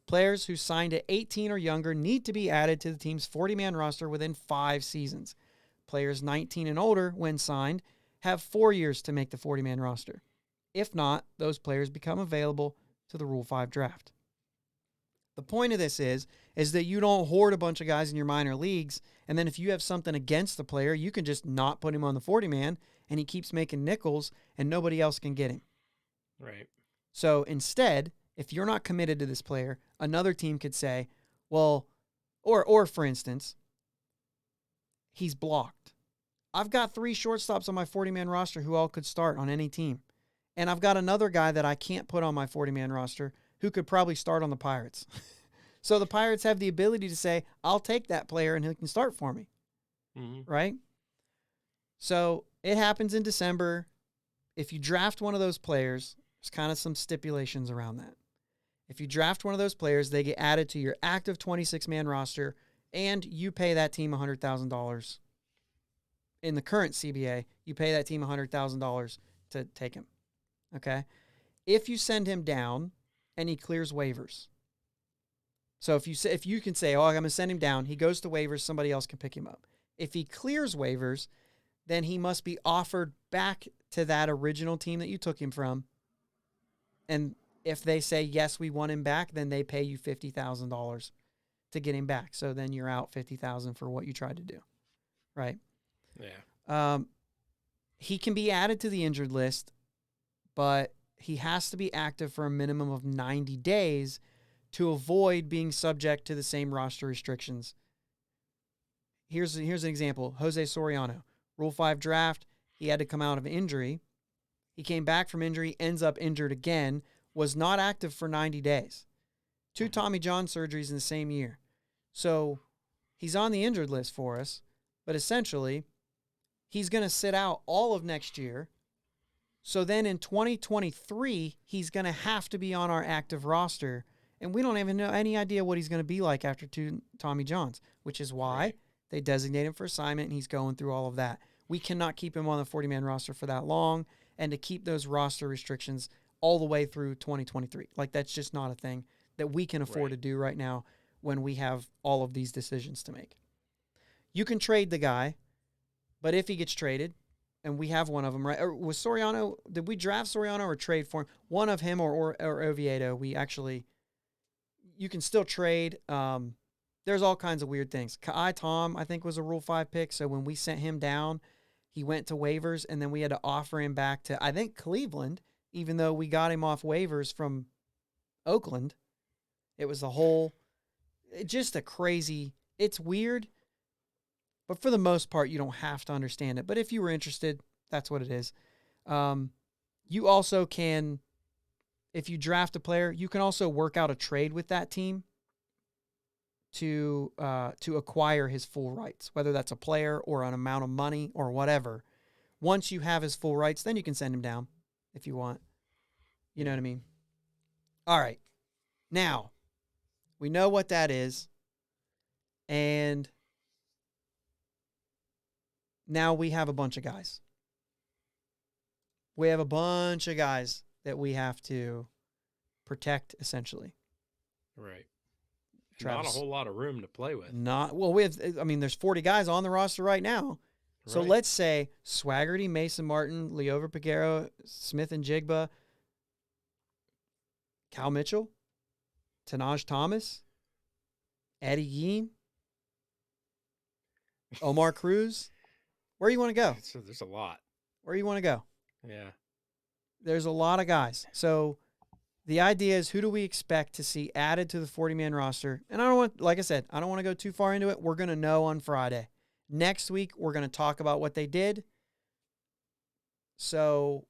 Players who signed at 18 or younger need to be added to the team's 40-man roster within 5 seasons. Players 19 and older, when signed, have 4 years to make the 40-man roster. If not, those players become available to the Rule 5 draft. The point of this is that you don't hoard a bunch of guys in your minor leagues, and then if you have something against the player, you can just not put him on the 40-man, and he keeps making nickels, and nobody else can get him. Right. So instead, if you're not committed to this player, another team could say, well, or for instance, he's blocked. I've got 3 shortstops on my 40-man roster who all could start on any team. And I've got another guy that I can't put on my 40-man roster who could probably start on the Pirates. So the Pirates have the ability to say, I'll take that player and he can start for me. Mm-hmm. Right? So it happens in December. If you draft one of those players, there's kind of some stipulations around that. If you draft one of those players, they get added to your active 26-man roster, and you pay that team $100,000. In the current CBA, you pay that team $100,000 to take him. Okay? If you send him down and he clears waivers. So if you can say, I'm going to send him down, he goes to waivers, somebody else can pick him up. If he clears waivers, then he must be offered back to that original team that you took him from. And if they say, yes, we want him back, then they pay you $50,000 to get him back. So then you're out $50,000 for what you tried to do. Right? Yeah. He can be added to the injured list, but he has to be active for a minimum of 90 days to avoid being subject to the same roster restrictions. Here's an example. Jose Soriano, Rule 5 draft, he had to come out of injury. He came back from injury, ends up injured again, was not active for 90 days. 2 Tommy John surgeries in the same year. So he's on the injured list for us, but essentially he's going to sit out all of next year. So then in 2023, he's going to have to be on our active roster. And we don't even know any idea what he's going to be like after 2 Tommy Johns, which is why they designate him for assignment, and he's going through all of that. We cannot keep him on the 40-man roster for that long, and to keep those roster restrictions all the way through 2023. Like, that's just not a thing that we can afford to do right now when we have all of these decisions to make. You can trade the guy, but if he gets traded, and we have one of them, right? Or was Soriano, did we draft Soriano or trade for him? One of him or Oviedo, you can still trade. There's all kinds of weird things. Kai Tom, I think, was a Rule 5 pick. So when we sent him down, he went to waivers, and then we had to offer him back to, I think, Cleveland, even though we got him off waivers from Oakland. It was just a crazy, it's weird, but for the most part, you don't have to understand it. But if you were interested, that's what it is. You also can, if you draft a player, you can also work out a trade with that team to acquire his full rights, whether that's a player or an amount of money or whatever. Once you have his full rights, then you can send him down if you want. You know what I mean? All right. Now, we know what that is. And now we have a bunch of guys. We have a bunch of guys that we have to protect, essentially. Right. Travis, not a whole lot of room to play with. There's 40 guys on the roster right now. So let's say Swaggerty, Mason Martin, Leover Peguero, Smith and Jigba, Cal Mitchell, Tanaj Thomas, Eddie Yean, Omar Cruz. Where do you want to go? There's a lot. Where do you want to go? Yeah. There's a lot of guys. So the idea is, who do we expect to see added to the 40-man roster? And I don't want to go too far into it. We're going to know on Friday. Next week, we're going to talk about what they did. So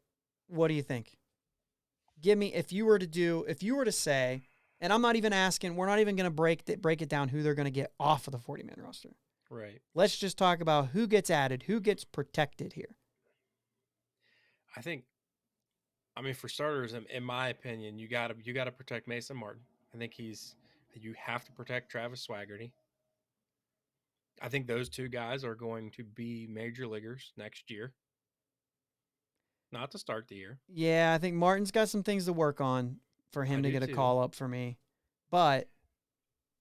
what do you think? Give me, if you were to say, and I'm not even asking, we're not even going to break it down who they're going to get off of the 40-man roster. Right. Let's just talk about who gets added, who gets protected here. For starters, in my opinion, you got to protect Mason Martin. I think you have to protect Travis Swaggerty. I think those 2 guys are going to be major leaguers next year. Not to start the year. Yeah, I think Martin's got some things to work on for him to get a call up for me. But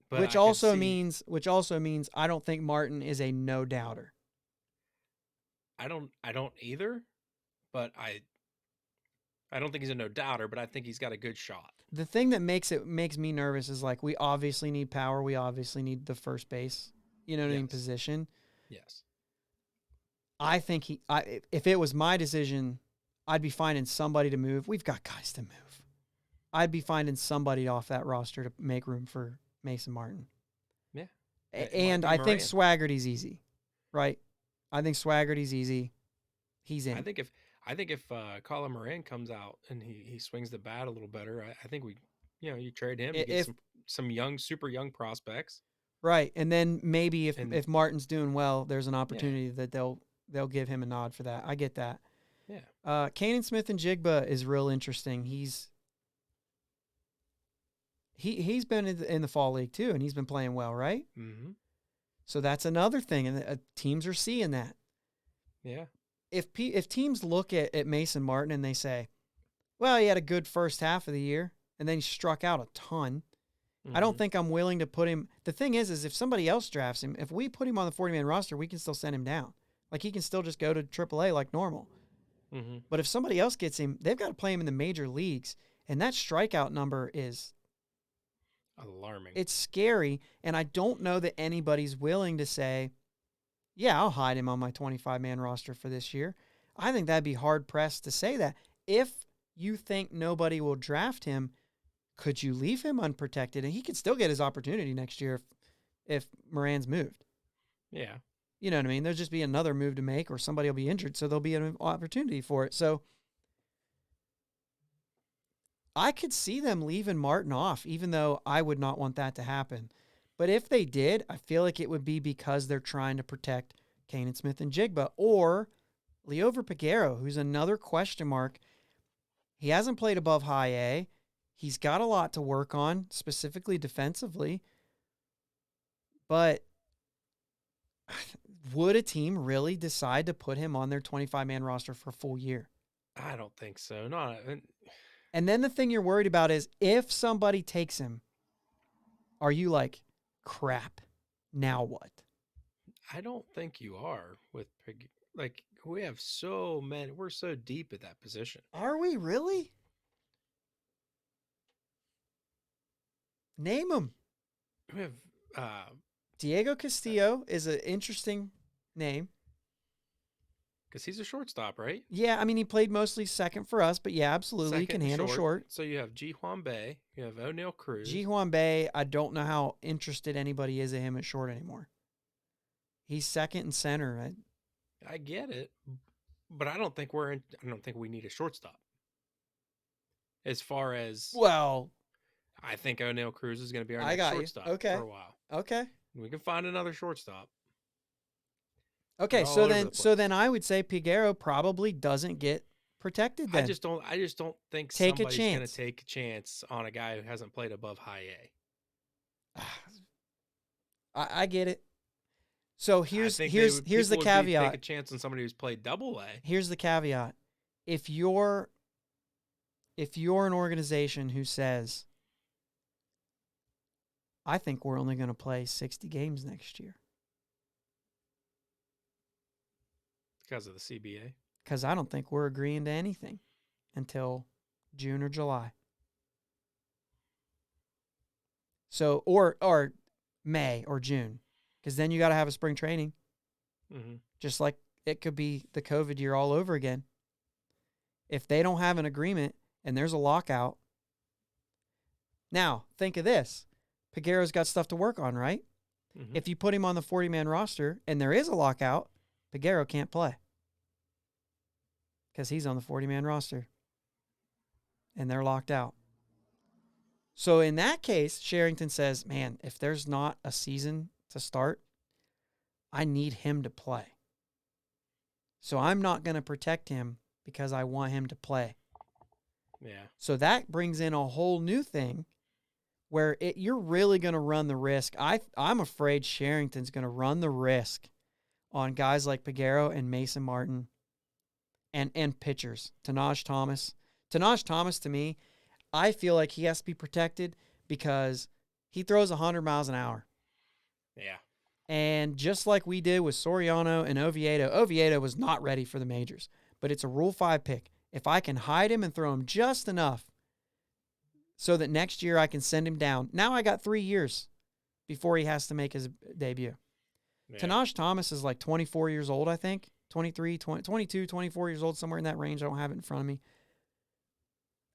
which also means I don't think Martin is a no doubter. I don't either. but I don't think he's a no doubter, but I think he's got a good shot. The thing that makes me nervous is like we obviously need power. We obviously need the first base, what I mean, position. Yes. I think if it was my decision, I'd be finding somebody to move. We've got guys to move. I'd be finding somebody off that roster to make room for Mason Martin. Yeah. And I think Swaggerty's easy, right? I think Swaggerty's easy. He's in. I think if Colin Moran comes out and he swings the bat a little better, I think you trade him to get some super young prospects. Right. And then maybe if Martin's doing well, there's an opportunity that they'll give him a nod for that. I get that. Yeah. Canaan Smith-Njigba is real interesting. He's been in the fall league too, and he's been playing well, right? Mm-hmm. So that's another thing, and teams are seeing that. Yeah. If teams look at Mason Martin and they say, well, he had a good first half of the year, and then he struck out a ton, I don't think I'm willing to put him. The thing is if somebody else drafts him, if we put him on the 40-man roster, we can still send him down. Like, he can still just go to AAA like normal. Mm-hmm. But if somebody else gets him, they've got to play him in the major leagues, and that strikeout number is alarming. It's scary, and I don't know that anybody's willing to say, yeah, I'll hide him on my 25-man roster for this year. I think that'd be hard-pressed to say that. If you think nobody will draft him, could you leave him unprotected? And he could still get his opportunity next year if Moran's moved. Yeah. You know what I mean? There'll just be another move to make, or somebody will be injured, so there'll be an opportunity for it. So I could see them leaving Martin off, even though I would not want that to happen. But if they did, I feel like it would be because they're trying to protect Canaan Smith-Njigba or Liover Peguero, who's another question mark. He hasn't played above high A. He's got a lot to work on, specifically defensively. But would a team really decide to put him on their 25-man roster for a full year? I don't think so. And then the thing you're worried about is if somebody takes him, are you like, crap, now what? I don't think you are with like, we have so many. We're so deep at that position. Are we really? Name them. We have Diego Castillo is an interesting name. Because he's a shortstop, right? Yeah, I mean, he played mostly second for us, but yeah, absolutely, he can handle short. So you have Ji-Hwan Bae, you have O'Neal Cruz. Ji-Hwan Bae, I don't know how interested anybody is in him at short anymore. He's second and center. I get it, but I don't think we need a shortstop. As far as, well, I think O'Neal Cruz is going to be our next shortstop for a while. Okay. We can find another shortstop. Okay, so then I would say Peguero probably doesn't get protected then. I just don't think somebody's going to take a chance on a guy who hasn't played above high A. I get it. So here's the caveat. Take a chance on somebody who's played double A. Here's the caveat. If you're an organization who says, I think we're only going to play 60 games next year. Because of the CBA? Because I don't think we're agreeing to anything until June or July. So, or May or June. Because then you got to have a spring training. Mm-hmm. Just like it could be the COVID year all over again. If they don't have an agreement and there's a lockout. Now, think of this. Peguero's got stuff to work on, right? Mm-hmm. If you put him on the 40-man roster and there is a lockout, Peguero can't play because he's on the 40-man roster and they're locked out. So in that case, Sherrington says, man, if there's not a season to start, I need him to play. So I'm not going to protect him because I want him to play. Yeah. So that brings in a whole new thing where you're really going to run the risk. I'm afraid Sherrington's going to run the risk on guys like Peguero and Mason Martin and pitchers. Tanaj Thomas. Tanaj Thomas, to me, I feel like he has to be protected because he throws 100 miles an hour. Yeah. And just like we did with Soriano and Oviedo was not ready for the majors. but it's a Rule 5 pick. If I can hide him and throw him just enough so that next year I can send him down. Now I got 3 years before he has to make his debut. Yeah. Tanash Thomas is like 24 years old, I think. 23, 20, 22, 24 years old, somewhere in that range. I don't have it in front of me.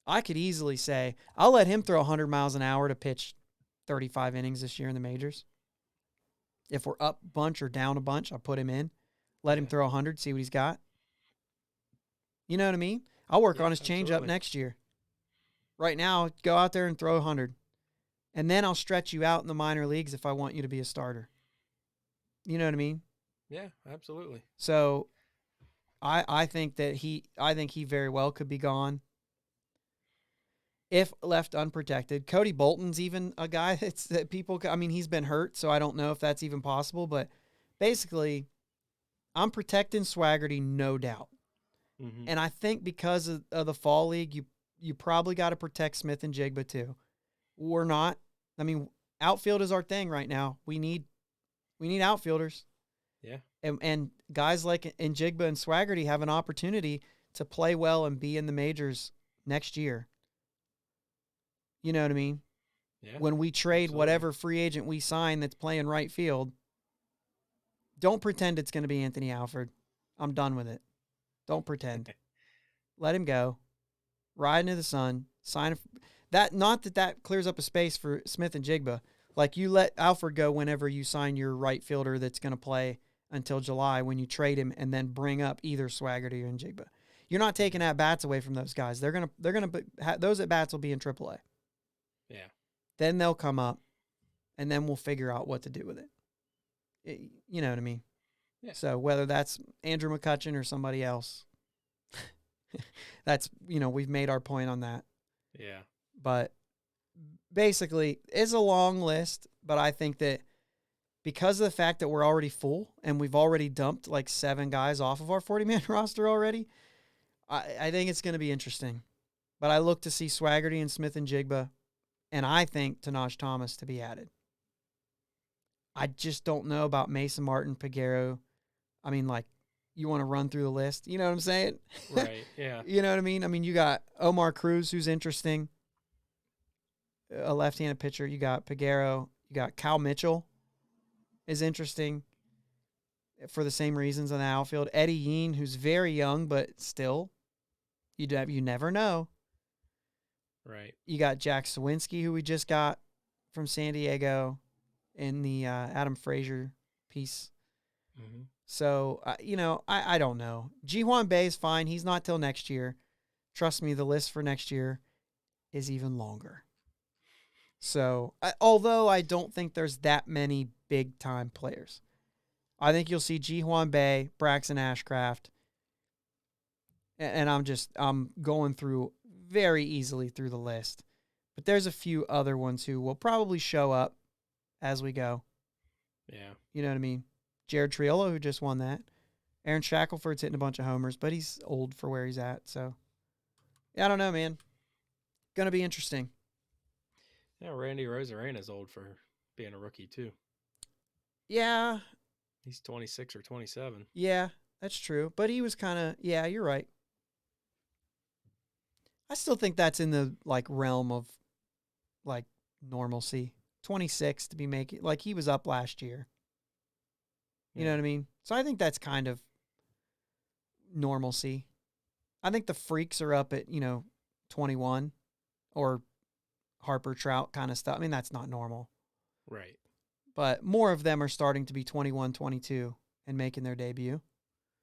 I could easily say, I'll let him throw 100 miles an hour to pitch 35 innings this year in the majors. If we're up a bunch or down a bunch, I'll put him in. Let him throw 100, see what he's got. You know what I mean? I'll work on his changeup next year. Right now, go out there and throw 100. And then I'll stretch you out in the minor leagues if I want you to be a starter. You know what I mean? Yeah, absolutely. So I think he very well could be gone if left unprotected. Cody Bolton's even a guy that people, I mean, he's been hurt, so I don't know if that's even possible, but basically I'm protecting Swaggerty, no doubt. Mm-hmm. And I think because of the fall league, you probably got to protect Smith and Jigba too. We're not. I mean, outfield is our thing right now. We need outfielders. Yeah. And guys like Njigba and Swaggerty have an opportunity to play well and be in the majors next year. You know what I mean? Yeah. When we trade whatever free agent we sign that's playing right field, don't pretend it's going to be Anthony Alford. I'm done with it. Don't pretend. Let him go. Ride into the sun. Sign that. Not that clears up a space for Smith and Jigba. Like, you let Alford go whenever you sign your right fielder that's going to play until July when you trade him, and then bring up either Swaggerty or Njigba. You're not taking at-bats away from those guys. Those at-bats will be in AAA. Yeah. Then they'll come up, and then we'll figure out what to do with it. You know what I mean? Yeah. So whether that's Andrew McCutchen or somebody else, that's, we've made our point on that. Yeah. But basically, it's a long list, but I think that because of the fact that we're already full and we've already dumped like 7 guys off of our 40-man roster already, I think it's going to be interesting. But I look to see Swaggerty and Smith and Jigba, and I think Tanash Thomas to be added. I just don't know about Mason Martin, Peguero. I mean, like, you want to run through the list? You know what I'm saying? Right, yeah. You know what I mean? I mean, you got Omar Cruz, who's interesting, a left-handed pitcher. You got Peguero. You got Cal Mitchell is interesting for the same reasons on the outfield. Eddie Yeen, who's very young, but still, you never know. Right. You got Jack Sawinski, who we just got from San Diego in the Adam Frazier piece. Mm-hmm. So, I don't know. Ji-Hwan Bae is fine. He's not till next year. Trust me, the list for next year is even longer. So, although I don't think there's that many big-time players, I think you'll see Ji-Hwan Bae, Braxton Ashcraft, and I'm going through very easily through the list. But there's a few other ones who will probably show up as we go. Yeah. You know what I mean? Jared Triolo, who just won that. Aaron Shackelford's hitting a bunch of homers, but he's old for where he's at. So, yeah, I don't know, man. Going to be interesting. Yeah, Randy Rosarena's old for being a rookie, too. Yeah. He's 26 or 27. Yeah, that's true. But he was kind of, yeah, you're right. I still think that's in the, like, realm of, like, normalcy. 26 to be making, like, he was up last year. You know what I mean? So I think that's kind of normalcy. I think the freaks are up at, 21 or Harper Trout kind of stuff. I mean, that's not normal. Right. But more of them are starting to be 21, 22 and making their debut.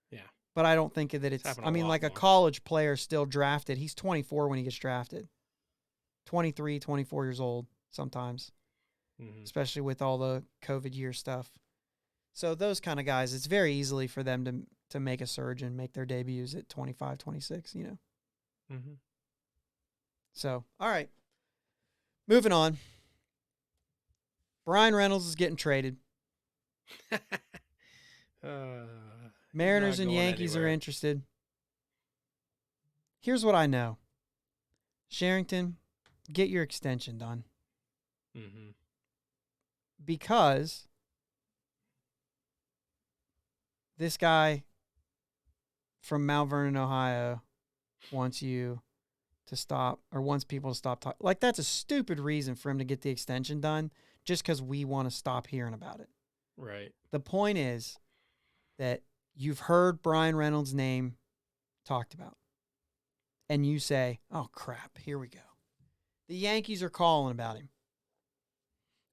Yeah. But I don't think that it's, I mean, like a college player still drafted. He's 24 when he gets drafted. 23, 24 years old sometimes, especially with all the COVID year stuff. So those kind of guys, it's very easily for them to make a surge and make their debuts at 25, 26, Mm-hmm. So, all right. Moving on. Bryan Reynolds is getting traded. Mariners and Yankees are interested. Here's what I know. Sherrington, get your extension done. Mm-hmm. Because this guy from Mount Vernon, Ohio, wants you to stop or wants people to stop talking. Like, that's a stupid reason for him to get the extension done just because we want to stop hearing about it. Right. The point is that you've heard Bryan Reynolds' name talked about, and you say, oh, crap, here we go. The Yankees are calling about him.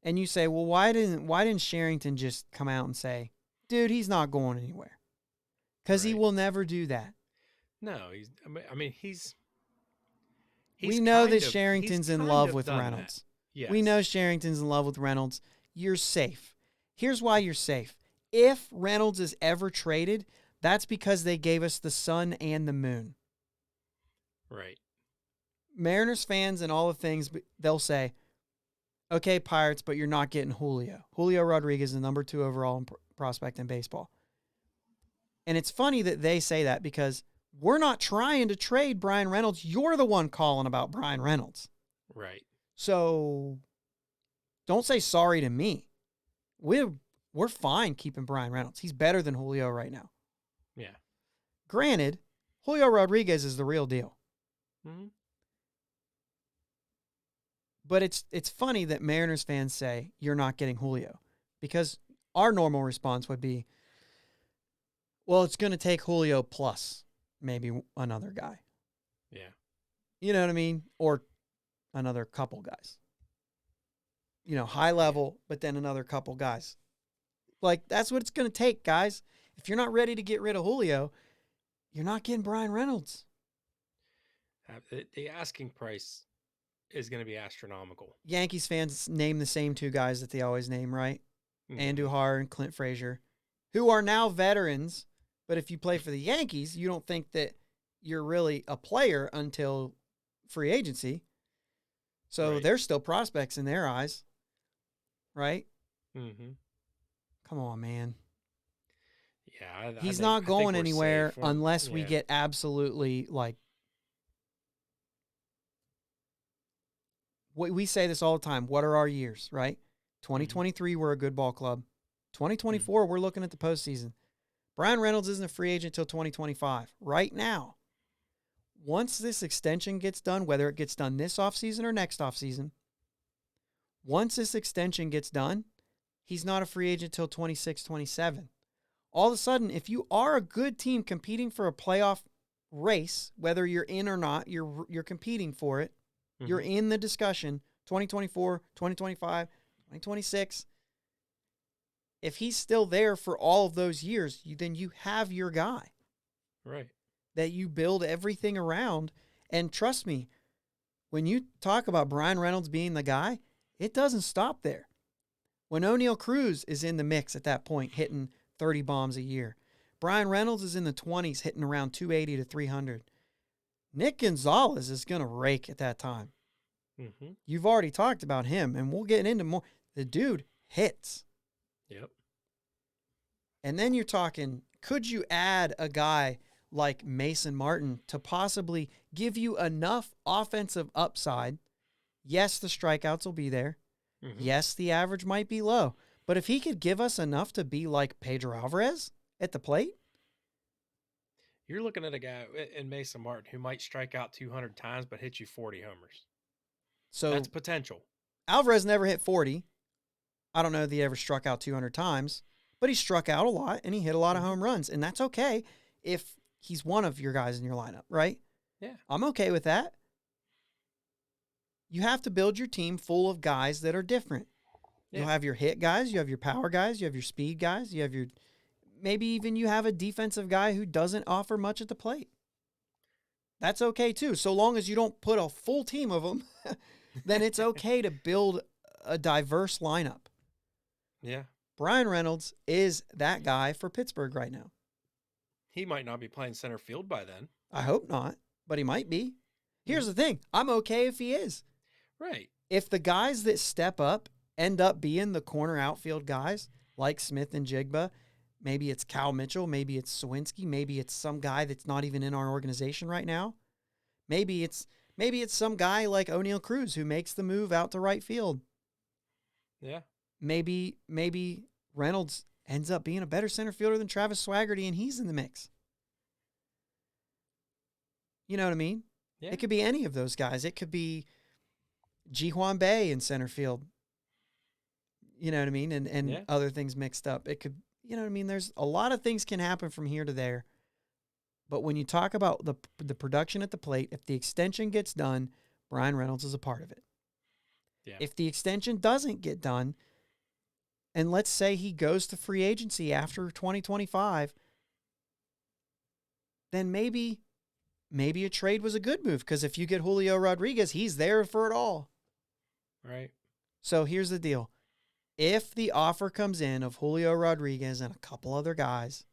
And you say, well, why didn't Sherrington just come out and say, dude, he's not going anywhere? Because he will never do that. No, he's we know that Sherrington's in love with Reynolds. Yes. We know Sherrington's in love with Reynolds. You're safe. Here's why you're safe. If Reynolds is ever traded, that's because they gave us the sun and the moon. Right. Mariners fans and all the things, they'll say, okay, Pirates, but you're not getting Julio. Julio Rodriguez is the number 2 overall prospect in baseball. And it's funny that they say that because we're not trying to trade Bryan Reynolds. You're the one calling about Bryan Reynolds. Right. So don't say sorry to me. We're fine keeping Bryan Reynolds. He's better than Julio right now. Yeah. Granted, Julio Rodriguez is the real deal. Mm-hmm. But it's funny that Mariners fans say you're not getting Julio because our normal response would be, well, it's going to take Julio plus maybe another guy. Yeah. You know what I mean? Or another couple guys. High level, but then another couple guys. Like, that's what it's going to take, guys. If you're not ready to get rid of Julio, you're not getting Bryan Reynolds. The asking price is going to be astronomical. Yankees fans name the same 2 guys that they always name, right? Mm-hmm. Andujar and Clint Frazier, who are now veterans. But if you play for the Yankees, you don't think that you're really a player until free agency. So they're still prospects in their eyes, right? Mm-hmm. Come on, man. Yeah. He's not going anywhere unless we get absolutely, like, we say this all the time. What are our years, right? 2023, we're a good ball club. 2024, we're looking at the postseason. Bryan Reynolds isn't a free agent until 2025. Right now, once this extension gets done, whether it gets done this offseason or next offseason, once this extension gets done, he's not a free agent until 26, 27. All of a sudden, if you are a good team competing for a playoff race, whether you're in or not, you're competing for it. Mm-hmm. You're in the discussion, 2024, 2025, 2026. If he's still there for all of those years, then you have your guy. Right. That you build everything around. And trust me, when you talk about Bryan Reynolds being the guy, it doesn't stop there. When O'Neal Cruz is in the mix at that point, hitting 30 bombs a year, Bryan Reynolds is in the 20s, hitting around 280 to 300. Nick Gonzalez is going to rake at that time. Mm-hmm. You've already talked about him, and we'll get into more. The dude hits. Yep. And then you're talking, could you add a guy like Mason Martin to possibly give you enough offensive upside? Yes, the strikeouts will be there. Mm-hmm. Yes, the average might be low. But if he could give us enough to be like Pedro Alvarez at the plate, you're looking at a guy in Mason Martin who might strike out 200 times but hit you 40 homers. So that's potential. Alvarez never hit 40. I don't know if he ever struck out 200 times, but he struck out a lot and he hit a lot of home runs. And that's okay if he's one of your guys in your lineup, right? Yeah. I'm okay with that. You have to build your team full of guys that are different. Yeah. You'll have your hit guys, you have your power guys, you have your speed guys, you have your, maybe even you have a defensive guy who doesn't offer much at the plate. That's okay too. So long as you don't put a full team of them, then it's okay to build a diverse lineup. Yeah. Bryan Reynolds is that guy for Pittsburgh right now. He might not be playing center field by then. I hope not, but he might be. Here's the thing. I'm okay if he is. Right. If the guys that step up end up being the corner outfield guys like Smith and Jigba, maybe it's Cal Mitchell, maybe it's Sawinski, maybe it's some guy that's not even in our organization right now. Maybe it's some guy like O'Neal Cruz who makes the move out to right field. Yeah. Maybe Reynolds ends up being a better center fielder than Travis Swaggerty and he's in the mix. You know what I mean? Yeah. It could be any of those guys. It could be Ji-Hwan Bae in center field. You know what I mean? And other things mixed up. It could, you know what I mean? There's a lot of things can happen from here to there. But when you talk about the production at the plate, if the extension gets done, Bryan Reynolds is a part of it. Yeah. If the extension doesn't get done, and let's say he goes to free agency after 2025, then maybe a trade was a good move, because if you get Julio Rodriguez, he's there for it all. Right. So here's the deal. If the offer comes in of Julio Rodriguez and a couple other guys,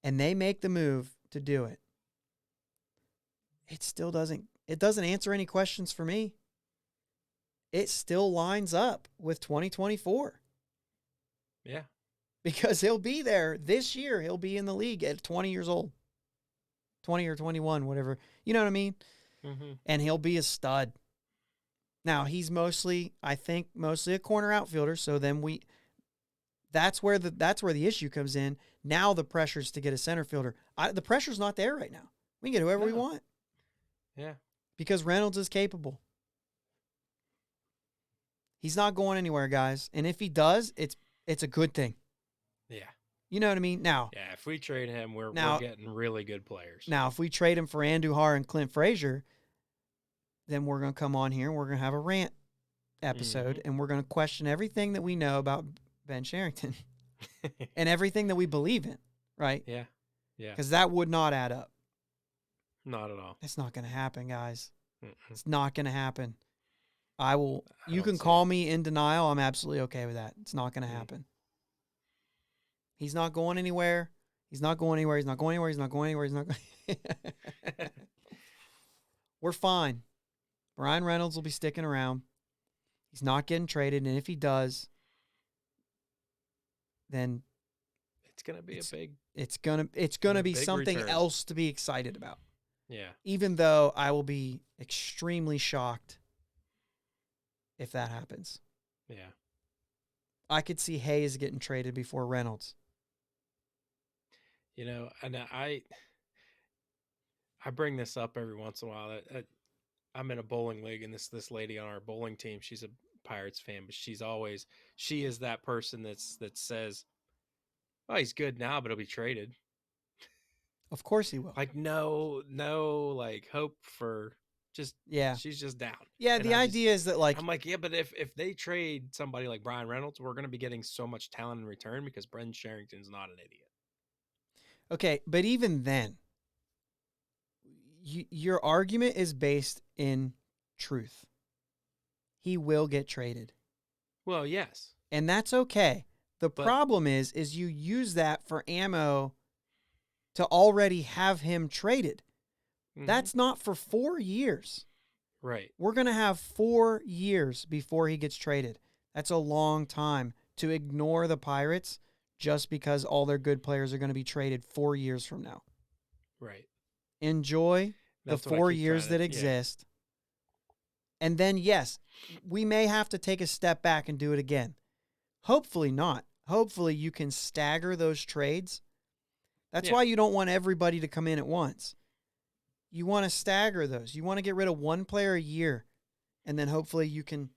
and they make the move to do it, it still doesn't answer any questions for me. It still lines up with 2024. Yeah. Because he'll be there this year. He'll be in the league at 20 years old. 20 or 21, whatever. You know what I mean? Mm-hmm. And he'll be a stud. Now, he's mostly a corner outfielder, so then that's where the issue comes in. Now the pressure's to get a center fielder. The pressure's not there right now. We can get whoever we want. Yeah. Because Reynolds is capable. He's not going anywhere, guys. And if he does, it's a good thing. Yeah. You know what I mean? Now, yeah, if we trade him, we're getting really good players. Now, if we trade him for Andujar and Clint Frazier, then we're going to come on here and we're going to have a rant episode, and we're going to question everything that we know about Ben Sherrington and everything that we believe in, right? Yeah. Yeah. Because that would not add up. Not at all. It's not going to happen, guys. Mm-mm. It's not going to happen. You can call me in denial. I'm absolutely okay with that. It's not going to happen. He's not going anywhere. He's not going anywhere. He's not going anywhere. He's not going anywhere. He's not going. We're fine. Bryan Reynolds will be sticking around. He's not getting traded, and if he does, then it's gonna be It's gonna be something return. else to be excited about. Yeah. Even though I will be extremely shocked if that happens. Yeah. I could see Hayes getting traded before Reynolds. You know, and I bring this up every once in a while. I'm in a bowling league, and this lady on our bowling team, she's a Pirates fan, but she is that person that says, "Oh, he's good now, but he'll be traded." Of course he will. Like no, like hope for just she's just down. Yeah, and the idea is that I'm like, yeah, but if they trade somebody like Bryan Reynolds, we're going to be getting so much talent in return because Ben Sherrington's not an idiot. Okay, but even then, your argument is based in truth. He will get traded. Well, yes. And that's okay. The problem is you use that for ammo to already have him traded. Mm-hmm. That's not for 4 years. Right. We're going to have 4 years before he gets traded. That's a long time to ignore the Pirates just because all their good players are going to be traded 4 years from now. Right. Enjoy the 4 years that exist. And then, yes, we may have to take a step back and do it again. Hopefully not. Hopefully you can stagger those trades. That's why you don't want everybody to come in at once. You want to stagger those. You want to get rid of one player a year, and then hopefully you can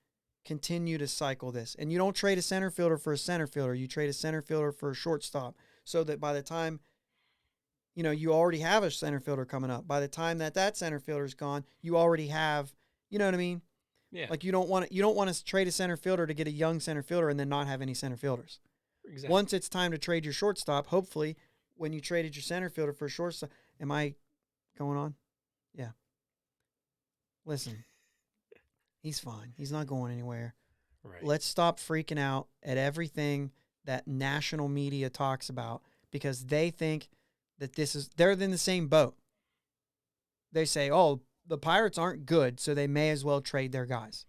continue to cycle this. And you don't trade a center fielder for a center fielder. You trade a center fielder for a shortstop, so that by the time you already have a center fielder coming up. By the time that center fielder is gone, you already have, you know what I mean? Yeah. Like you don't want to trade a center fielder to get a young center fielder and then not have any center fielders. Exactly. Once it's time to trade your shortstop, hopefully when you traded your center fielder for a shortstop, am I going on? Yeah. Listen, he's fine. He's not going anywhere. Right. Let's stop freaking out at everything that national media talks about because they think that they're in the same boat. They say, oh, the Pirates aren't good, so they may as well trade their guys.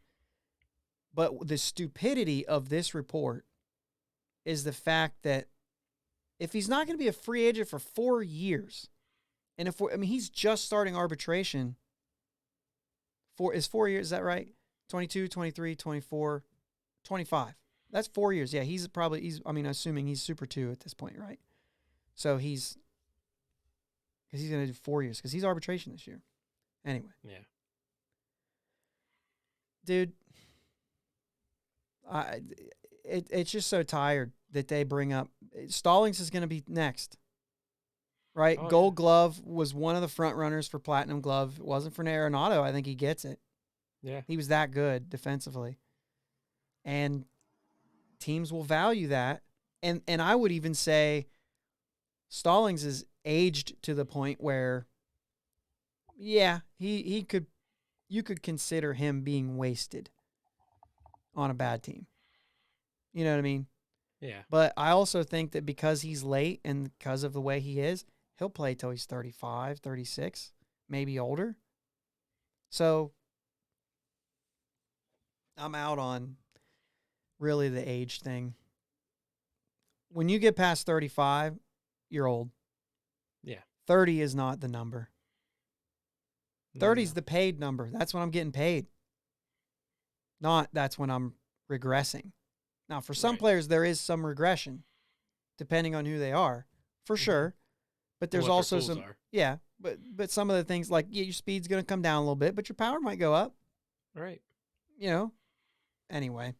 But the stupidity of this report is the fact that if he's not going to be a free agent for 4 years, and he's just starting arbitration. 4 years, is that right? 22, 23, 24, 25. That's 4 years. Yeah, assuming he's Super 2 at this point, right? So he's going to do 4 years because he's arbitration this year. Anyway, Yeah. dude, it's just so tired that they bring up Stallings is going to be next, right? Oh, Gold Glove was one of the front runners for Platinum Glove. It wasn't for Arenado. I think he gets it. Yeah. He was that good defensively, and teams will value that. And I would even say Stallings is aged to the point where, yeah, he could, you could consider him being wasted on a bad team. You know what I mean? Yeah. But I also think that because he's late and because of the way he is, he'll play till he's 35, 36, maybe older. So I'm out on really the age thing. When you get past 35, you're old. Yeah. 30 is not the number. 30 is No. the paid number. That's when I'm getting paid. Not that's when I'm regressing. Now, for some Right. players, there is some regression, depending on who they are, for sure. But there's What their also tools some, are. yeah. But some of the things like your speed's going to come down a little bit, but your power might go up. Right. You know. Anyway,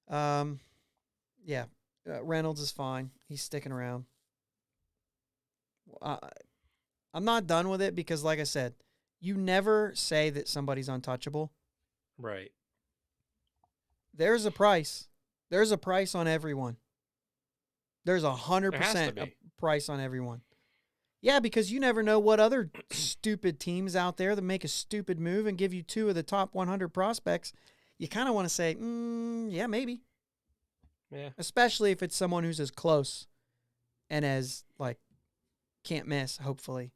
yeah, Reynolds is fine. He's sticking around. I'm not done with it because, like I said, you never say that somebody's untouchable. Right. There's a price. There's a price on everyone. There's There has to 100% a be. price on everyone. Yeah, because you never know what other stupid teams out there that make a stupid move and give you 2 of the top 100 prospects. You kind of want to say, yeah, maybe. Yeah. Especially if it's someone who's as close and as, like, can't miss, hopefully,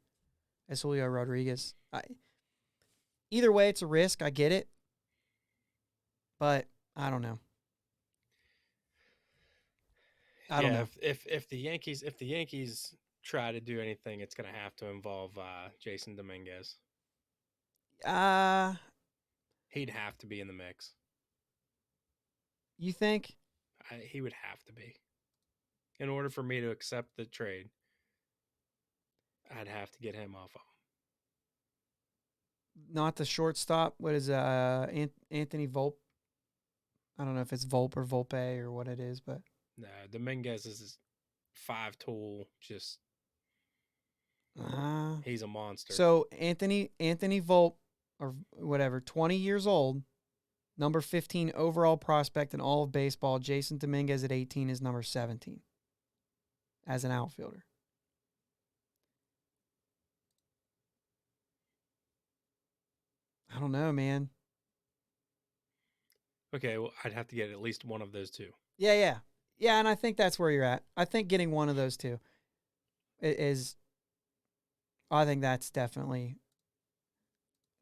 as Julio Rodriguez. Either way, it's a risk. I get it. But I don't know. I don't Yeah. know. If the Yankees try to do anything, it's gonna have to involve Jason Dominguez. Uh, He'd have to be in the mix. you think? He would have to be. In order for me to accept the trade, I'd have to get him off of Not the shortstop. What is Anthony Volpe? I don't know if it's Volpe or Volpe or what it is, but him. No, Dominguez is this 5 tool. Just uh, he's a monster. so Anthony Volpe or whatever, 20 years old, number 15 overall prospect in all of baseball. Jason Dominguez at 18 is number 17 as an outfielder. I don't know, man. Okay, well, I'd have to get at least one of those two. Yeah. Yeah, and I think that's where you're at. I think getting one of those two is I think that's definitely.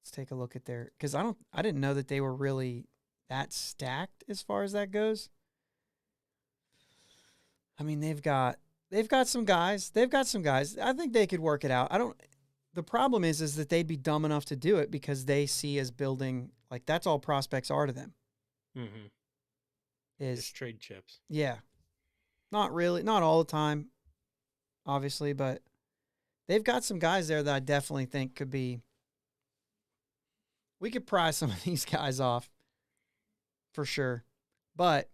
Let's take a look at their because I didn't know that they were really that stacked as far as that goes. I mean, they've got some guys. They've got some guys. I think they could work it out. I don't. The problem is that they'd be dumb enough to do it because they see as building like that's all prospects are to them. Mm-hmm. Is Just trade chips. yeah, not really, not all the time, obviously, but they've got some guys there that I definitely think could be. We could pry some of these guys off for sure, but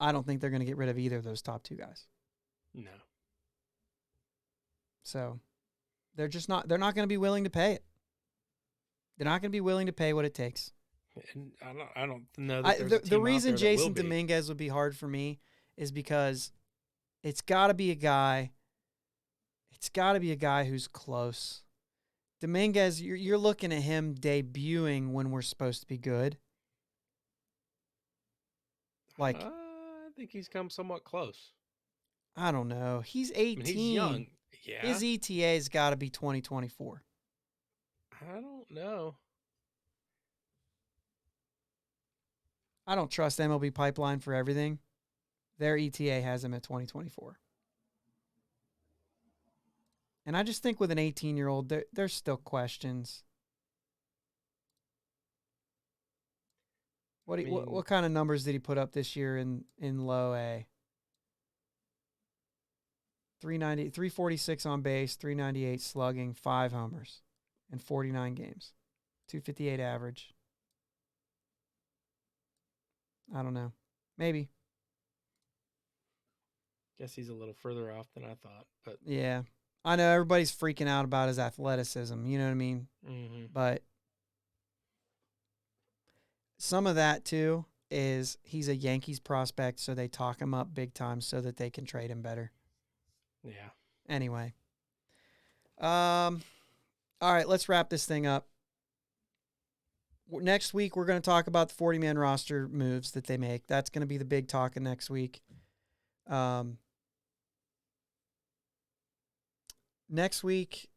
I don't think they're going to get rid of either of those top 2 guys. No. So they're just not. They're not going to be willing to pay it. They're not going to be willing to pay what it takes. And I don't know that there's a team The reason out there that will Jason be. Dominguez would be hard for me is because it's got to be a guy. It's got to be a guy who's close. Dominguez, you're looking at him debuting when we're supposed to be good. Like I think he's come somewhat close. I don't know. He's I 18. mean, he's young. Yeah. His ETA's got to be 2024. I don't know. I don't trust MLB Pipeline for everything. Their ETA has him at 2024. And I just think with an 18-year-old, there's still questions. What kind of numbers did he put up this year in low A? 346 on base, 398 slugging, 5 homers. in 49 games. 258 average. I don't know. Maybe. Guess he's a little further off than I thought, but Yeah. I know everybody's freaking out about his athleticism. You know what I mean? mm-hmm. But some of that, too, is he's a Yankees prospect, so they talk him up big time so that they can trade him better. Yeah. Anyway. All right, let's wrap this thing up. Next week, we're going to talk about the 40-man roster moves that they make. That's going to be the big talk of next week. Next week,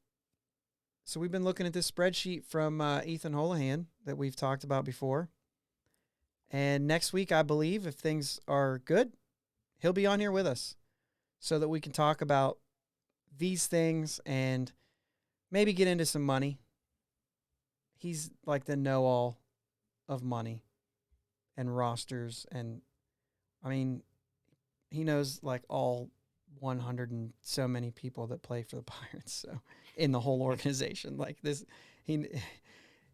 so we've been looking at this spreadsheet from Ethan Holohan that we've talked about before. And next week, I believe, if things are good, he'll be on here with us so that we can talk about these things and maybe get into some money. He's like the know-all of money and rosters. And, I mean, he knows like all 100 and so many people that play for the Pirates. So in the whole organization, like this,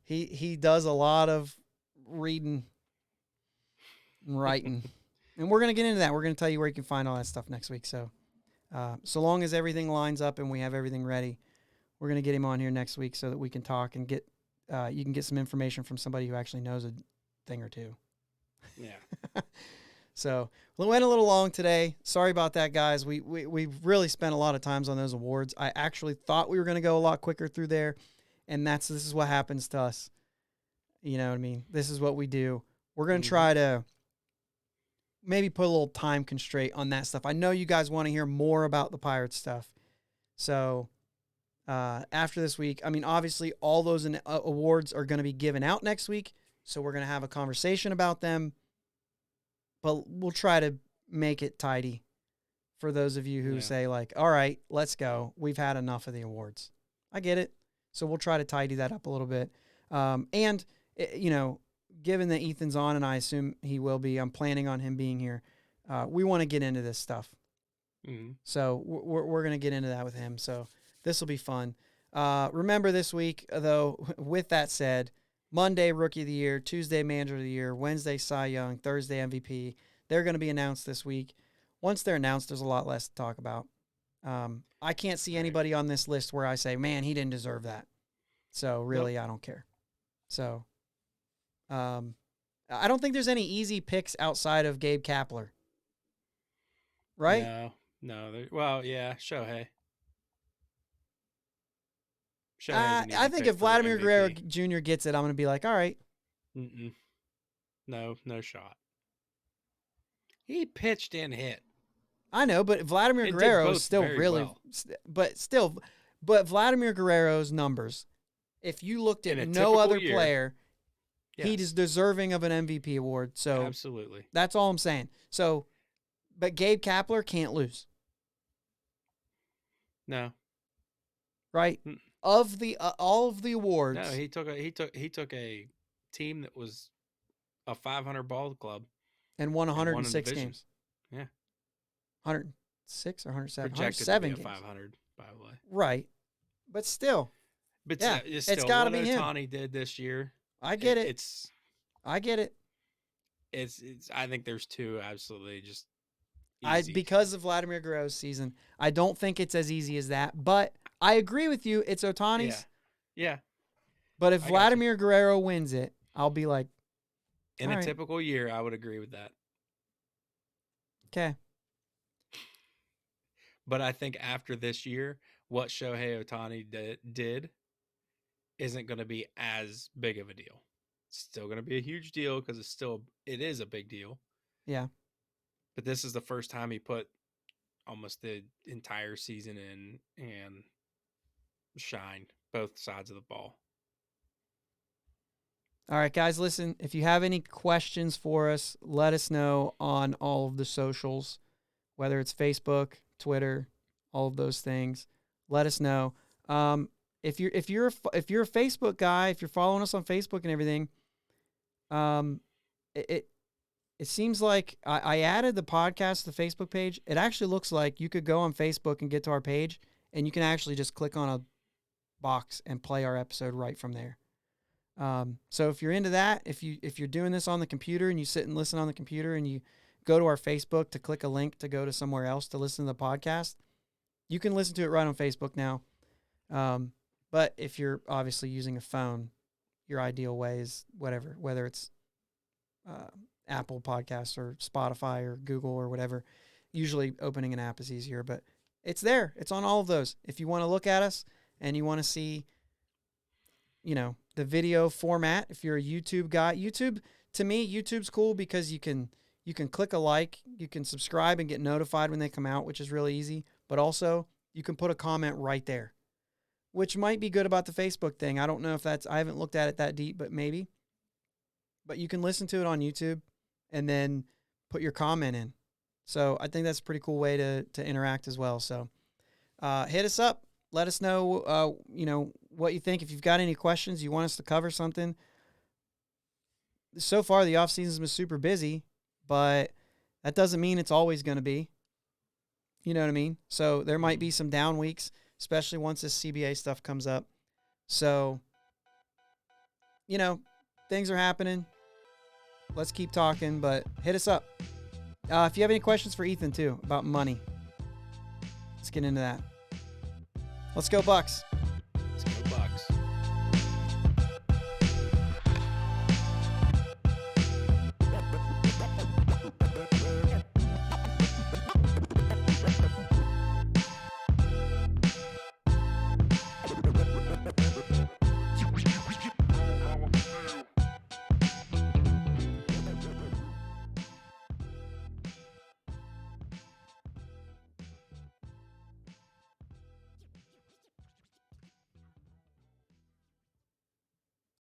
he does a lot of reading and writing. And we're going to get into that. We're going to tell you where you can find all that stuff next week. So, so long as everything lines up and we have everything ready, we're going to get him on here next week so that we can talk and get, you can get some information from somebody who actually knows a thing or two. Yeah. So we went a little long today. Sorry about that, guys. We really spent a lot of times on those awards. I actually thought we were going to go a lot quicker through there, and this is what happens to us. You know what I mean? This is what we do. We're going to try to maybe put a little time constraint on that stuff. I know you guys want to hear more about the Pirates stuff. So after this week, I mean, obviously all those awards are going to be given out next week, so we're going to have a conversation about them. But we'll try to make it tidy for those of you who say, like, all right, let's go. We've had enough of the awards. I get it. So we'll try to tidy that up a little bit. And, you know, given that Ethan's on, and I assume he will be, I'm planning on him being here, we want to get into this stuff. Mm-hmm. So we're going to get into that with him. So this will be fun. Remember this week, though, with that said, Monday, Rookie of the Year, Tuesday, Manager of the Year, Wednesday, Cy Young, Thursday, MVP. They're going to be announced this week. Once they're announced, there's a lot less to talk about. I can't see anybody on this list where I say, man, he didn't deserve that. So, really, I don't care. So, I don't think there's any easy picks outside of Gabe Kapler. Right? No. Well, yeah, Shohei. I think if Vladimir Guerrero Jr. gets it, I'm going to be like, all right. Mm-mm. No shot. He pitched and hit. I know, but Vladimir Guerrero is still really, but Vladimir Guerrero's numbers, if you looked at no other player, he's deserving of an MVP award. So absolutely, that's all I'm saying. So, but Gabe Kapler can't lose. No. Right? Of the all of the awards. No, he took a team that was a 500 ball club and won 106 games. Yeah. 106 or 107? Projected 107 to be games. 500, by the way. Right. But still. But yeah, it's got to be him. Ohtani did this year. I get it. I get it. It's I think there's two absolutely just easy. Because of Vladimir Guerrero's season, I don't think it's as easy as that. But I agree with you. It's Ohtani's. Yeah. But if Vladimir Guerrero wins it, I'll be like, in a typical year, I would agree with that. Okay. But I think after this year, what Shohei Ohtani did isn't going to be as big of a deal. It's still going to be a huge deal because it is a big deal. Yeah. But this is the first time he put almost the entire season in and shined both sides of the ball. All right, guys, listen, if you have any questions for us, let us know on all of the socials, whether it's Facebook, Twitter, all of those things. Let us know. If you're a Facebook guy, if you're following us on Facebook and everything, it seems like I added the podcast to the Facebook page. It actually looks like you could go on Facebook and get to our page, and you can actually just click on box and play our episode right from there. So if you're into that, if you're doing this on the computer and you sit and listen on the computer and you go to our Facebook to click a link to go to somewhere else to listen to the podcast, you can listen to it right on Facebook now. But if you're obviously using a phone, your ideal way is whether it's Apple Podcasts or Spotify or Google or whatever. Usually opening an app is easier, but it's there. It's on all of those. If you want to look at us and you want to see, the video format, if you're a YouTube guy, to me, YouTube's cool because you can click a like, you can subscribe and get notified when they come out, which is really easy. But also you can put a comment right there, which might be good about the Facebook thing. I don't know if I haven't looked at it that deep, but maybe. But you can listen to it on YouTube and then put your comment in. So I think that's a pretty cool way to interact as well. So hit us up. Let us know, what you think. If you've got any questions, you want us to cover something. So far, the offseason's been super busy, but that doesn't mean it's always going to be. You know what I mean? So there might be some down weeks, especially once this CBA stuff comes up. So, things are happening. Let's keep talking, but hit us up. If you have any questions for Ethan, too, about money, let's get into that. Let's go, Bucks.